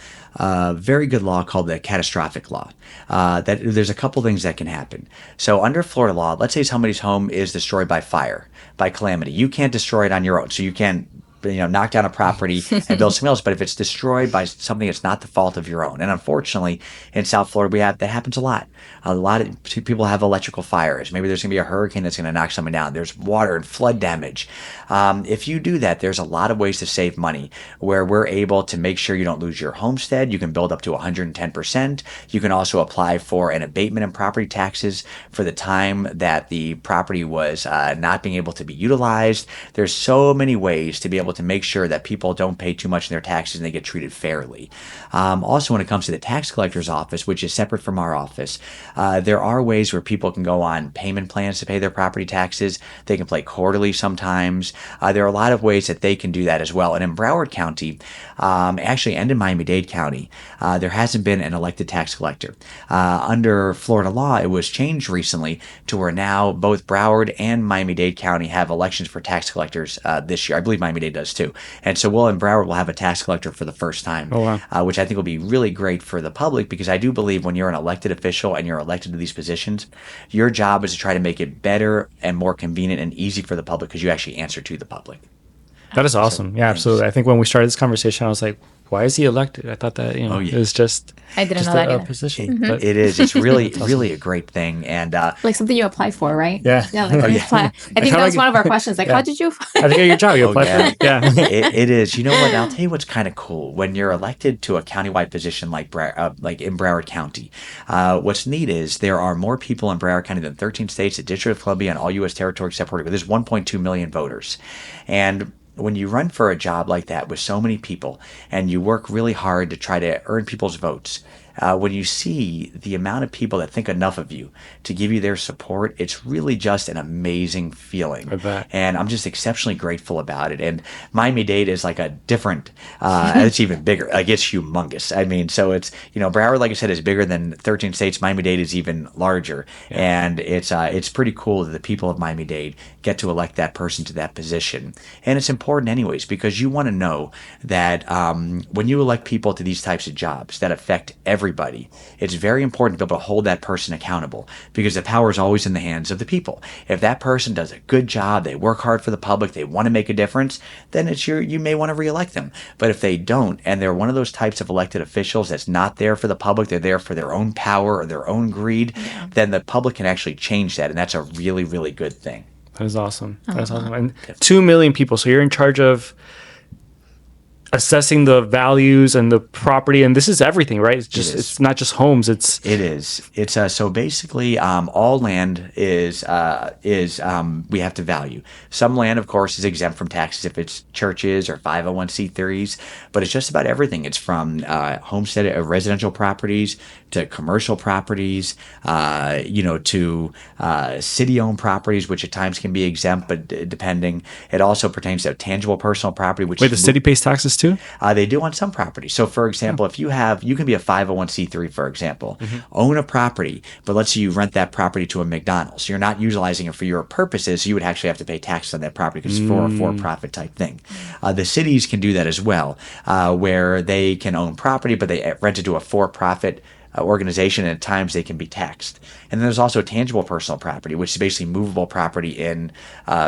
very good law called the catastrophic law. That there's a couple things that can happen. So under Florida law, let's say somebody's home is destroyed by fire, by calamity. You can't destroy it on your own. So you can't knock down a property and build something else. But if it's destroyed by something that's not the fault of your own, and unfortunately in South Florida that happens a lot. A lot of people have electrical fires. Maybe there's going to be a hurricane that's going to knock something down. There's water and flood damage. If you do that, there's a lot of ways to save money where we're able to make sure you don't lose your homestead. You can build up to 110%. You can also apply for an abatement in property taxes for the time that the property was not being able to be utilized. There's so many ways to be able to make sure that people don't pay too much in their taxes and they get treated fairly. Also, when it comes to the tax collector's office, which is separate from our office, there are ways where people can go on payment plans to pay their property taxes. They can pay quarterly sometimes. There are a lot of ways that they can do that as well. And in Broward County, actually, and in Miami-Dade County, there hasn't been an elected tax collector. Under Florida law, it was changed recently to where now both Broward and Miami-Dade County have elections for tax collectors this year. I believe Miami-Dade does too. And so in Broward, we'll have a tax collector for the first time, which I think will be really great for the public because I do believe when you're an elected official and you're elected to these positions, your job is to try to make it better and more convenient and easy for the public because you actually answer to the public. That is awesome. Yeah, absolutely. I think when we started this conversation, I was like, why is he elected? I thought that, it was just, I didn't know that a either. position. Mm-hmm. But it is. It's really, really a great thing. And like something you apply for, right? Yeah. Apply. I think that was one of our questions. Like, how did you? I think your job. You apply for it. Yeah. It is. You know what? I'll tell you what's kind of cool. When you're elected to a countywide position like in Broward County, what's neat is there are more people in Broward County than 13 states, the District of Columbia, and all U.S. territories except Puerto Rico. There's 1.2 million voters. And when you run for a job like that with so many people and you work really hard to try to earn people's votes, when you see the amount of people that think enough of you to give you their support, it's really just an amazing feeling. I bet. And I'm just exceptionally grateful about it. And Miami-Dade is like a different, it's even bigger. Like it's humongous. I mean, so it's, Broward, like I said, is bigger than 13 states. Miami-Dade is even larger. Yeah. And it's pretty cool that the people of Miami-Dade get to elect that person to that position. And it's important anyways, because you want to know that when you elect people to these types of jobs that affect everybody, it's very important to be able to hold that person accountable because the power is always in the hands of the people. If that person does a good job, they work hard for the public, they want to make a difference, then you may want to reelect them. But if they don't, and they're one of those types of elected officials that's not there for the public, they're there for their own power or their own greed, then the public can actually change that. And that's a really, really good thing. That is awesome. That's awesome. And 2 million people. So you're in charge of assessing the values and the property, and this is everything, right? It's not just homes. It's so basically all land is we have to value. Some land, of course, is exempt from taxes if it's churches or 501c3s, but it's just about everything. It's from homestead residential properties to commercial properties, to city-owned properties, which at times can be exempt, but depending. It also pertains to tangible personal property. Which the city pays taxes too? They do on some properties. So, for example, if you can be a 501c3, for example, own a property, but let's say you rent that property to a McDonald's. So you're not utilizing it for your purposes. So you would actually have to pay taxes on that property because it's for a for-profit type thing. The cities can do that as well, where they can own property, but they rent it to a for-profit organization, and at times they can be taxed. And then there's also tangible personal property, which is basically movable property in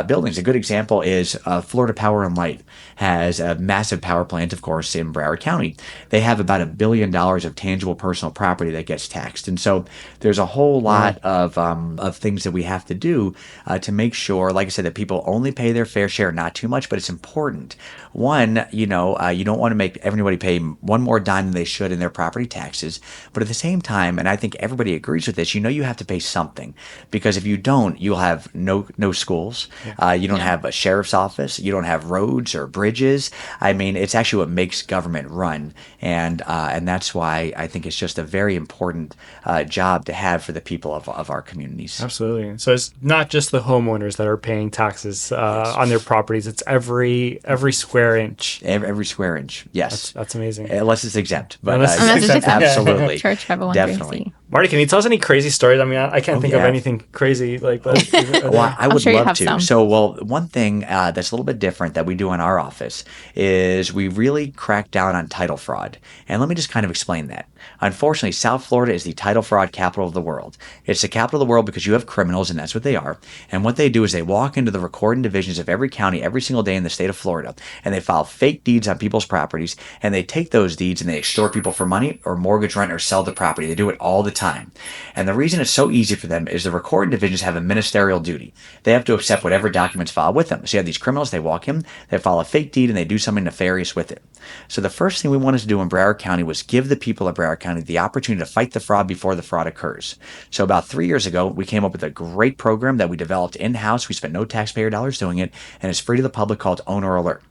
buildings. A good example is Florida Power and Light has a massive power plant, of course, in Broward County. They have about $1 billion of tangible personal property that gets taxed. And so there's a whole lot of things that we have to do to make sure, like I said, that people only pay their fair share, not too much, but it's important. One, you don't want to make everybody pay one more dime than they should in their property taxes. But at the same time, and I think everybody agrees with this, you have to pay something, because if you don't, you'll have no schools. You don't have a sheriff's office. You don't have roads or bridges. I mean, it's actually what makes government run, and that's why I think it's just a very important job to have for the people of our communities. Absolutely. So it's not just the homeowners that are paying taxes on their properties. It's every square inch. Every square inch. Yes. That's amazing. Unless it's exempt. But Unless it's exempt. absolutely. Church 501(c). Definitely. Marty, can you tell us any crazy stories? I mean, I can't think of anything crazy like that. Well, I would sure you love have to. some. So, one thing that's a little bit different that we do in our office is we really crack down on title fraud. And let me just kind of explain that. Unfortunately, South Florida is the title fraud capital of the world. It's the capital of the world because you have criminals, and that's what they are. And what they do is they walk into the recording divisions of every county every single day in the state of Florida, and they file fake deeds on people's properties, and they take those deeds and they extort people for money or mortgage rent or sell the property. They do it all the time. And the reason it's so easy for them is the recording divisions have a ministerial duty. They have to accept whatever documents filed with them. So you have these criminals, they walk in, they file a fake deed, and they do something nefarious with it. So the first thing we wanted to do in Broward County was give the people of Broward County the opportunity to fight the fraud before the fraud occurs. So about 3 years ago, we came up with a great program that we developed in-house. We spent no taxpayer dollars doing it, and it's free to the public, called Owner Alert.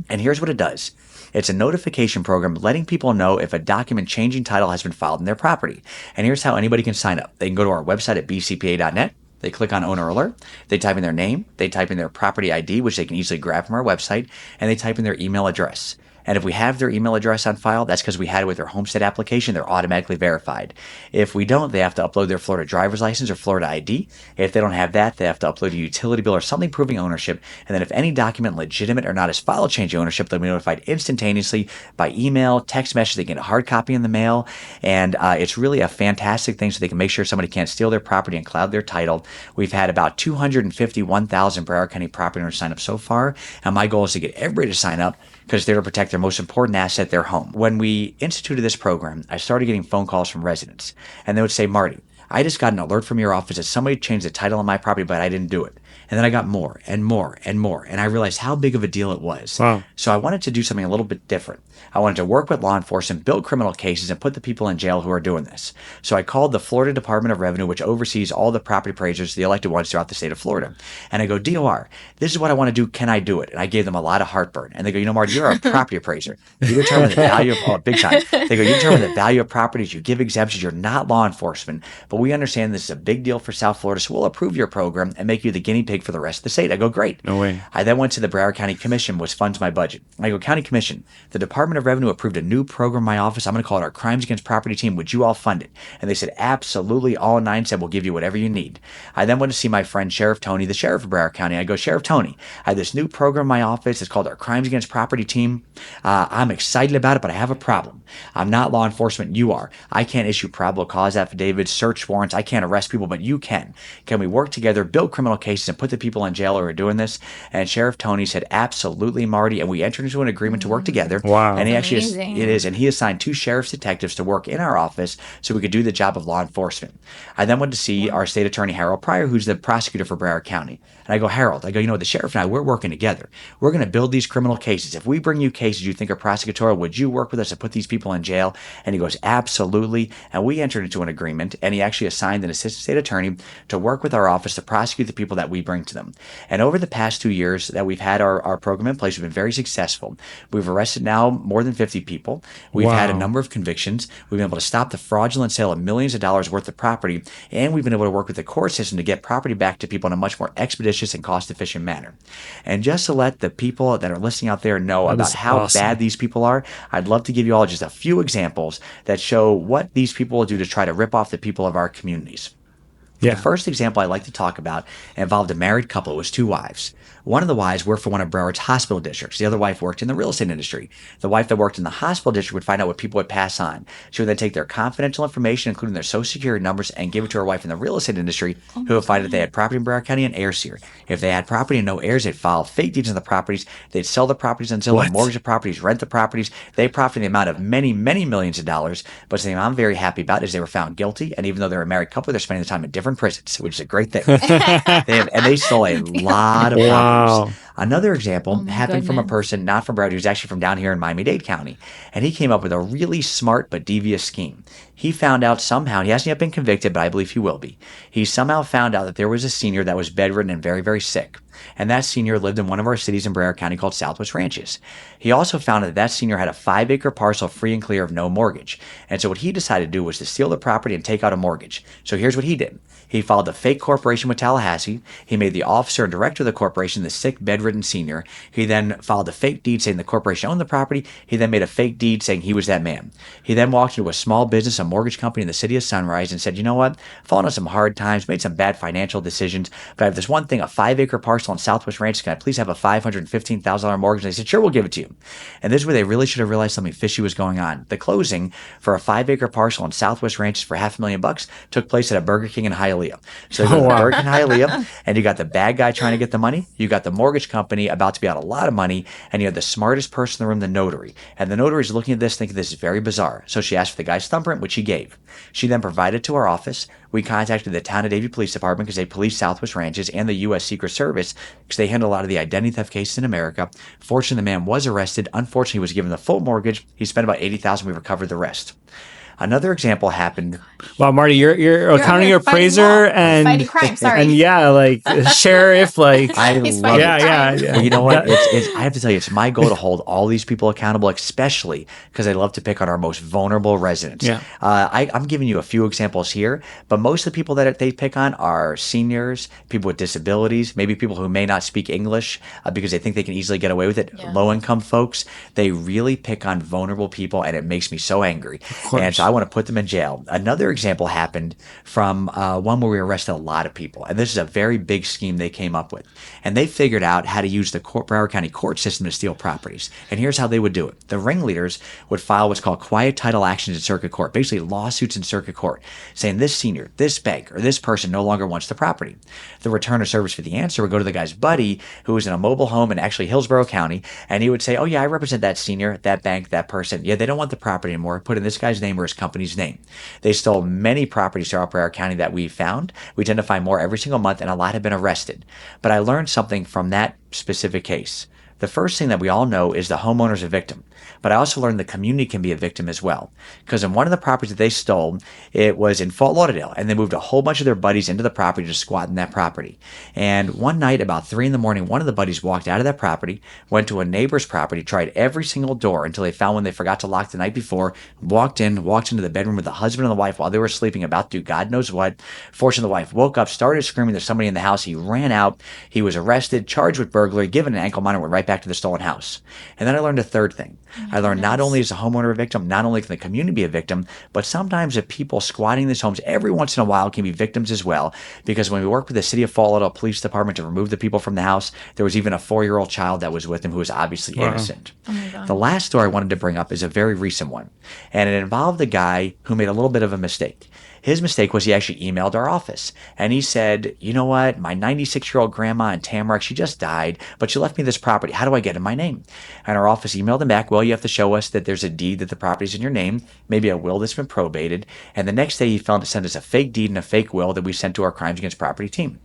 And here's what it does. It's a notification program letting people know if a document changing title has been filed in their property. And here's how anybody can sign up. They can go to our website at bcpa.net. They click on Owner Alert. They type in their name. They type in their property ID, which they can easily grab from our website. And they type in their email address. And if we have their email address on file, that's because we had it with their homestead application. They're automatically verified. If we don't, they have to upload their Florida driver's license or Florida ID. If they don't have that, they have to upload a utility bill or something proving ownership. And then if any document legitimate or not is filed changing ownership, they'll be notified instantaneously by email, text message. They get a hard copy in the mail. And it's really a fantastic thing so they can make sure somebody can't steal their property and cloud their title. We've had about 251,000 Broward County property owners sign up so far. And my goal is to get everybody to sign up, because they're to protect their most important asset, their home. When we instituted this program, I started getting phone calls from residents, and they would say, Marty, I just got an alert from your office that somebody changed the title on my property, but I didn't do it. And then I got more and more and more, and I realized how big of a deal it was. Wow. So I wanted to do something a little bit different. I wanted to work with law enforcement, build criminal cases, and put the people in jail who are doing this. So I called the Florida Department of Revenue, which oversees all the property appraisers, the elected ones throughout the state of Florida. And I go, DOR, this is what I want to do. Can I do it? And I gave them a lot of heartburn. And they go, Marty, you're a property appraiser. You determine the value of, big time. They go, you determine the value of properties, you give exemptions, you're not law enforcement. But we understand this is a big deal for South Florida, so we'll approve your program and make you the guinea pig for the rest of the state. I go, great. No way. I then went to the Broward County Commission, which funds my budget. I go, County Commission, the Department of Revenue approved a new program in my office. I'm going to call it our Crimes Against Property team. Would you all fund it? And they said, absolutely. All 9 said, we'll give you whatever you need. I then went to see my friend, Sheriff Tony, the sheriff of Broward County. I go, Sheriff Tony, I have this new program in my office. It's called our Crimes Against Property team. I'm excited about it, but I have a problem. I'm not law enforcement. You are. I can't issue probable cause affidavits, search warrants. I can't arrest people, but you can. Can we work together, build criminal cases, and put the people in jail who are doing this? And Sheriff Tony said, absolutely, Marty. And we entered into an agreement to work together. Wow. And he actually, Amazing. it is. And he assigned 2 sheriff's detectives to work in our office so we could do the job of law enforcement. I then went to see our state attorney, Harold Pryor, who's the prosecutor for Broward County. And I go, Harold, the sheriff and I, we're working together. We're going to build these criminal cases. If we bring you cases you think are prosecutorial, would you work with us to put these people in jail? And he goes, absolutely. And we entered into an agreement, and he actually assigned an assistant state attorney to work with our office to prosecute the people that we bring to them. And over the past 2 years that we've had our program in place, we've been very successful. We've arrested now more than 50 people. We've had a number of convictions. We've been able to stop the fraudulent sale of millions of dollars worth of property, and we've been able to work with the court system to get property back to people in a much more expeditious and cost-efficient manner. And just to let the people that are listening out there know about how bad these people are, I'd love to give you all just a few examples that show what these people will do to try to rip off the people of our communities. Yeah. The first example I like to talk about involved a married couple. It was two wives. One of the wives worked for one of Broward's hospital districts. The other wife worked in the real estate industry. The wife that worked in the hospital district would find out what people would pass on. She would then take their confidential information, including their social security numbers, and give it to her wife in the real estate industry, who would find that they had property in Broward County and heirs here. If they had property and no heirs, they'd file fake deeds on the properties. They'd sell the properties until they mortgage the properties, rent the properties. They profited the amount of many, many millions of dollars. But something I'm very happy about is they were found guilty. And even though they're a married couple, they're spending the time in different prisons, which is a great thing. And they stole a lot of properties. Another example happened from a person not from Broward. He was actually from down here in Miami-Dade County. And he came up with a really smart but devious scheme. He found out somehow, and he hasn't yet been convicted, but I believe he will be. He somehow found out that there was a senior that was bedridden and very, very sick. And that senior lived in one of our cities in Broward County called Southwest Ranches. He also found out that senior had a 5-acre parcel free and clear of no mortgage. And so what he decided to do was to steal the property and take out a mortgage. So here's what he did. He filed a fake corporation with Tallahassee. He made the officer and director of the corporation the sick, bedridden senior. He then filed a fake deed saying the corporation owned the property. He then made a fake deed saying he was that man. He then walked into a small business, a mortgage company in the city of Sunrise, and said, you know what? Fallen on some hard times, made some bad financial decisions, but I have this one thing, a 5-acre parcel in Southwest Ranch. Can I please have a $515,000 mortgage? And they said, sure, we'll give it to you. And this is where they really should have realized something fishy was going on. The closing for a 5-acre parcel in Southwest Ranches for $500,000 took place at a Burger King in Hialeah. So you go to Burger King in Hialeah, and you got the bad guy trying to get the money. You got the mortgage company about to be out a lot of money, and you had the smartest person in the room, the notary. And the notary is looking at this, thinking this is very bizarre. So she asked for the guy's thumbprint, which he gave. She then provided to our office. We contacted the Town of Davie Police Department because they police Southwest Ranches and the U.S. Secret Service because they handle a lot of the identity theft cases in America. Fortunately, the man was arrested. Unfortunately, he was given the full mortgage. He spent about $80,000. We recovered the rest. Another example happened. Wow, Marty, you're a county appraiser and fighting crime. Sorry, and yeah, like sheriff, like I love it. yeah. Well, you know what? I have to tell you, it's my goal to hold all these people accountable, especially because I love to pick on our most vulnerable residents. Yeah. I'm giving you a few examples here, but most of the people that they pick on are seniors, people with disabilities, maybe people who may not speak English because they think they can easily get away with it. Yeah. Low-income folks, they really pick on vulnerable people, and it makes me so angry. And so I want to put them in jail. Another example happened from one where we arrested a lot of people. And this is a very big scheme they came up with. And they figured out how to use the Broward County court system to steal properties. And here's how they would do it. The ringleaders would file what's called quiet title actions in circuit court, basically lawsuits in circuit court, saying this senior, this bank, or this person no longer wants the property. The return of service for the answer would go to the guy's buddy who was in a mobile home in actually Hillsborough County. And he would say, oh yeah, I represent that senior, that bank, that person. Yeah, they don't want the property anymore. Put in this guy's name or his company's name. They stole many properties throughout Broward County that we found. We tend to find more every single month, and a lot have been arrested. But I learned something from that specific case. The first thing that we all know is the homeowner's a victim. But I also learned the community can be a victim as well. Because in one of the properties that they stole, it was in Fort Lauderdale, and they moved a whole bunch of their buddies into the property to squat in that property. And one night, about 3 a.m, one of the buddies walked out of that property, went to a neighbor's property, tried every single door until they found one they forgot to lock the night before, walked into the bedroom with the husband and the wife while they were sleeping, about to do God knows what. Fortunately, the wife woke up, started screaming there's somebody in the house. He ran out. He was arrested, charged with burglary, given an ankle monitor, went right back to the stolen house. And then I learned a third thing. I learned not only is the homeowner a victim, not only can the community be a victim, but sometimes the people squatting these homes every once in a while can be victims as well. Because when we worked with the City of Fort Lauderdale Police Department to remove the people from the house, there was even a 4-year-old child that was with them who was obviously innocent. Oh my God. The last story I wanted to bring up is a very recent one. And it involved a guy who made a little bit of a mistake. His mistake was he actually emailed our office. And he said, you know what? My 96-year-old grandma in Tamarack, she just died, but she left me this property. How do I get in my name? And our office emailed him back, well, you have to show us that there's a deed that the property's in your name, maybe a will that's been probated. And the next day he found to send us a fake deed and a fake will that we sent to our Crimes Against Property team.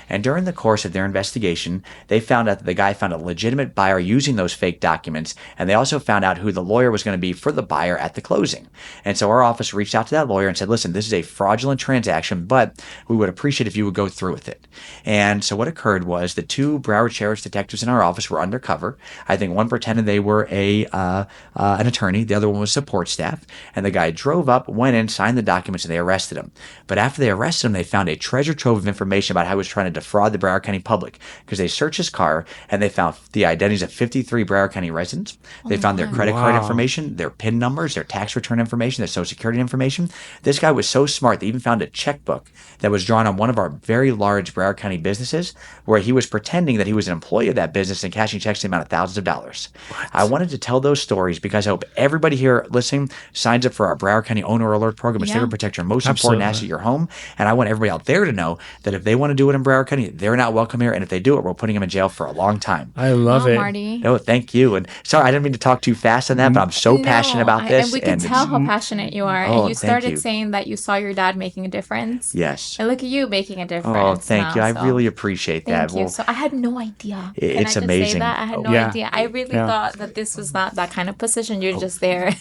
And during the course of their investigation, they found out that the guy found a legitimate buyer using those fake documents, and they also found out who the lawyer was going to be for the buyer at the closing. And so our office reached out to that lawyer and said, listen, this is a fraudulent transaction, but we would appreciate if you would go through with it. And so what occurred was the 2 Broward Sheriff's detectives in our office were undercover. I think one pretended they were an attorney. The other one was support staff. And the guy drove up, went in, signed the documents, and they arrested him. But after they arrested him, they found a treasure trove of information about how he was trying to defraud the Broward County public, because they searched his car and they found the identities of 53 Broward County residents. They found their credit card information, their PIN numbers, their tax return information, their social security information. This guy was so smart. They even found a checkbook that was drawn on one of our very large Broward County businesses where he was pretending that he was an employee of that business and cashing checks in the amount of thousands of dollars. I wanted to tell those stories because I hope everybody here listening signs up for our Broward County Owner Alert program. It's there to protect your most important asset, your home. And I want everybody out there to know that if they want to do it in Broward County, they're not welcome here. And if they do it, we're putting them in jail for a long time. I love it. Marty. Oh, thank you. And sorry, I didn't mean to talk too fast on that, but I'm so passionate about this. And we can tell how passionate you are. Oh, and you started you. saying that you saw your dad making a difference. Yes. And look at you making a difference. Oh, thank you. I so. really appreciate that. Thank you. So I had no idea. It's Can I amazing. just say that? I had no idea. I really thought that this was not that kind of position. You're just there.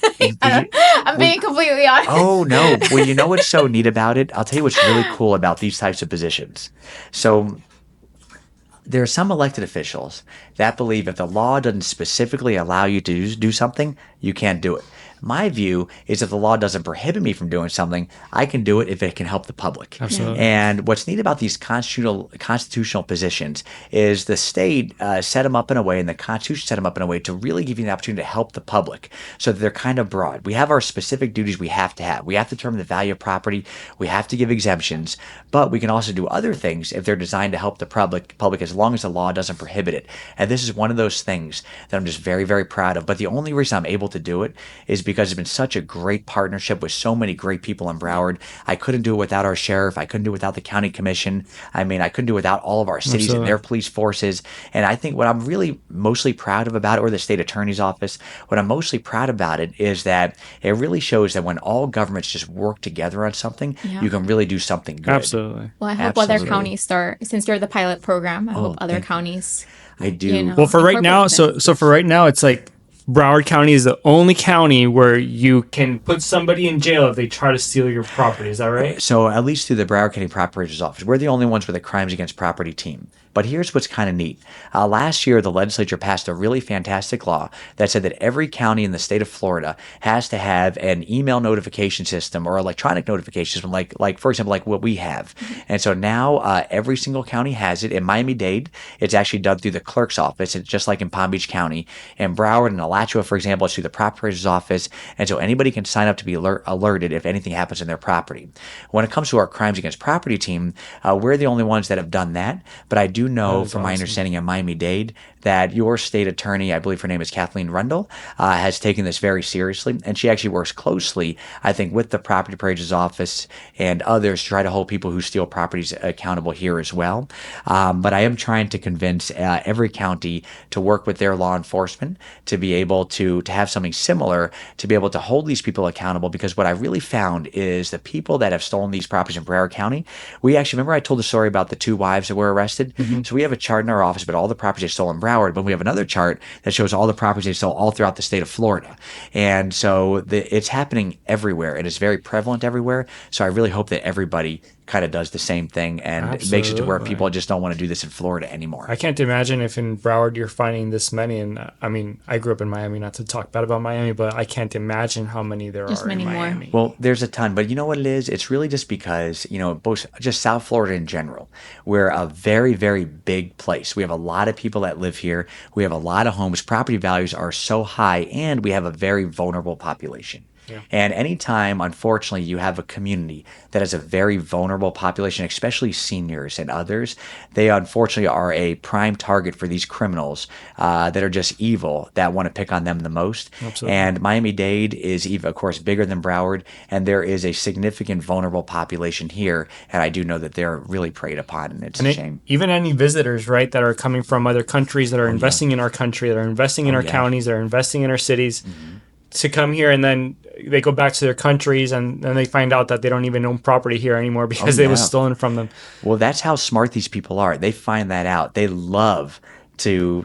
I'm being completely honest. Oh, no. Well, you know what's so neat about it? I'll tell you what's really cool about these types of positions. So there are some elected officials that believe if the law doesn't specifically allow you to do something, you can't do it. My view is if the law doesn't prohibit me from doing something, I can do it if it can help the public. Absolutely. And what's neat about these constitutional positions is the state set them up in a way, and the Constitution set them up in a way to really give you the opportunity to help the public so that they're kind of broad. We have our specific duties we have to have. We have to determine the value of property. We have to give exemptions. But we can also do other things if they're designed to help the public as long as the law doesn't prohibit it. And this is one of those things that I'm just very, very proud of. But the only reason I'm able to do it is because it's been such a great partnership with so many great people in Broward. I couldn't do it without our sheriff. I couldn't do it without the county commission. I mean, I couldn't do it without all of our cities and their police forces. And I think what I'm really mostly proud of about it, or the state attorney's office, what I'm mostly proud about it is that it really shows that when all governments just work together on something, you can really do something good. Absolutely. Well, I hope other counties start, since you're the pilot program, I hope other counties. I do. You know, Well, for right now, so for right now, it's like Broward County is the only county where you can put somebody in jail if they try to steal your property. Is that right? So at least through the Broward County Prosecutor's Office, we're the only ones with a crimes against property team. But here's what's kind of neat. Last year, the legislature passed a really fantastic law that said that every county in the state of Florida has to have an email notification system or electronic notification system, like for example, like what we have. And so now every single county has it. In Miami-Dade, it's actually done through the clerk's office. It's just like in Palm Beach County. In Broward and Alachua, for example, it's through the Appraiser's office. And so anybody can sign up to be alerted if anything happens in their property. When it comes to our crimes against property team, we're the only ones that have done that. But I do know from my understanding in Miami-Dade that your state attorney, I believe her name is Kathleen Rundle, has taken this very seriously. And she actually works closely, I think, with the Property Appraiser's office and others to try to hold people who steal properties accountable here as well. But I am trying to convince every county to work with their law enforcement to be able to have something similar, to be able to hold these people accountable. Because what I really found is the people that have stolen these properties in Broward County, we actually, remember I told the story about the two wives that were arrested? So we have a chart in our office about all the properties they stole in Broward, but we have another chart that shows all the properties they stole all throughout the state of Florida. And so it's happening everywhere, and it's very prevalent everywhere. So I really hope that everybody kind of does the same thing and it makes it to where people just don't want to do this in Florida anymore. I can't imagine if in Broward you're finding this many. And I mean, I grew up in Miami, not to talk bad about Miami, but I can't imagine how many there are in Miami. Well, there's a ton, but you know what it is? It's really just because, both just South Florida in general, we're a very, very big place. We have a lot of people that live here. We have a lot of homes. Property values are so high, and we have a very vulnerable population. Yeah. And anytime, unfortunately, you have a community that has a very vulnerable population, especially seniors and others, they unfortunately are a prime target for these criminals that are just evil, that want to pick on them the most. Absolutely. And Miami-Dade is, even, of course, bigger than Broward, and there is a significant vulnerable population here, and I do know that they're really preyed upon, and it's a shame. Even any visitors, right, that are coming from other countries, that are investing in our country, that are investing in our counties, that are investing in our cities, to come here, and then they go back to their countries and then they find out that they don't even own property here anymore because it was stolen from them. Well, that's how smart these people are. They find that out. They love to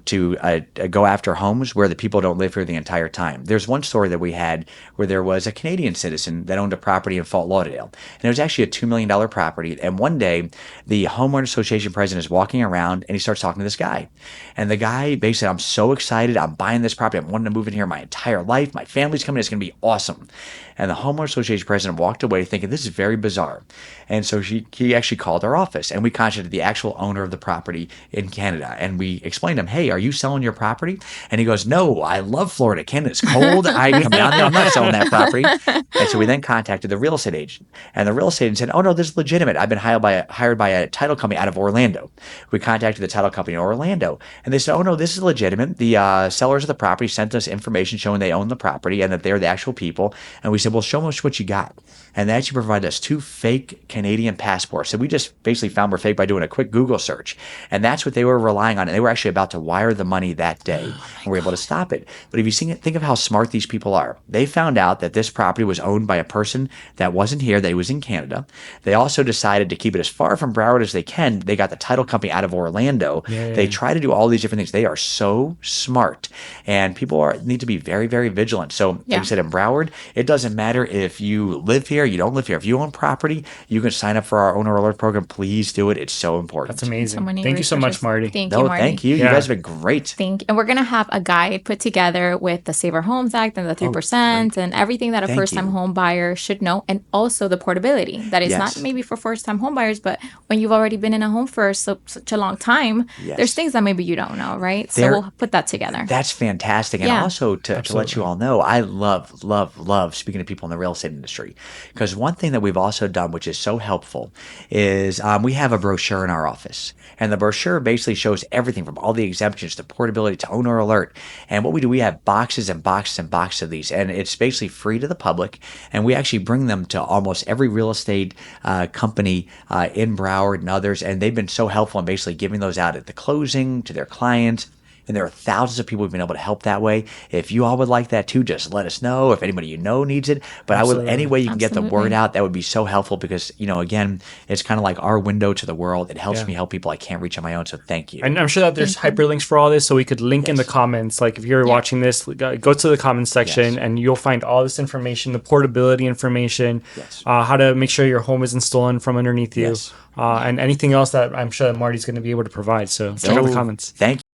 go after homes where the people don't live here the entire time. There's one story that we had where there was a Canadian citizen that owned a property in Fort Lauderdale, and it was actually a $2 million property. And one day, the Homeowners Association president is walking around, and he starts talking to this guy. And the guy basically said, "I'm so excited. I'm buying this property. I've wanted to move in here my entire life. My family's coming. It's going to be awesome." And the Homeowners Association president walked away thinking, this is very bizarre. And so he actually called our office, and we contacted the actual owner of the property in Canada, and we explained explained to him, hey, are you selling your property? And he goes, no, I love Florida. Canada's cold. I come down there. I'm not selling that property. And so we then contacted the real estate agent. And the real estate agent said, oh, no, this is legitimate. I've been hired by a title company out of Orlando. We contacted the title company in Orlando. And they said, oh, no, this is legitimate. The sellers of the property sent us information showing they own the property and that they're the actual people. And we said, well, show us what you got. And they actually provided us 2 fake Canadian passports. So we just basically found we're fake by doing a quick Google search. And that's what they were relying on. And they were actually about to wire the money that day. And we were able to stop it. But if you think of how smart these people are. They found out that this property was owned by a person that wasn't here, that was in Canada. They also decided to keep it as far from Broward as they can. They got the title company out of Orlando. Yeah. They try to do all these different things. They are so smart. And people need to be very, very vigilant. So like I said, in Broward, it doesn't matter if you live here, you don't live here. If you own property, you can sign up for our owner alert program. Please do it. It's so important. That's amazing. So thank you so much, Marty. Thank you, Marty. Thank you. You guys have been great. And we're going to have a guide put together with the Save Our Homes Act and the 3% and everything that a first-time home buyer should know, and also the portability. That is not maybe for first-time home buyers, but when you've already been in a home for such a long time, there's things that maybe you don't know, right? So we'll put that together. That's fantastic. And also to let you all know, I love speaking to people in the real estate industry, because one thing that we've also done, which is so helpful, is we have a brochure in our office. And the brochure basically shows everything from all the exemptions to portability to owner alert. And what we do, we have boxes and boxes and boxes of these. And it's basically free to the public. And we actually bring them to almost every real estate company in Broward and others. And they've been so helpful in basically giving those out at the closing to their clients. And there are thousands of people who've been able to help that way. If you all would like that too, just let us know. If anybody you know needs it. But any way you can get the word out, that would be so helpful, because, again, it's kind of like our window to the world. It helps me help people I can't reach on my own. So thank you. And I'm sure that there's hyperlinks for all this, so we could link in the comments. Like if you're watching this, go to the comments section and you'll find all this information, the portability information, how to make sure your home isn't stolen from underneath you, and anything else that I'm sure that Marty's going to be able to provide. So check out the comments. Thank you.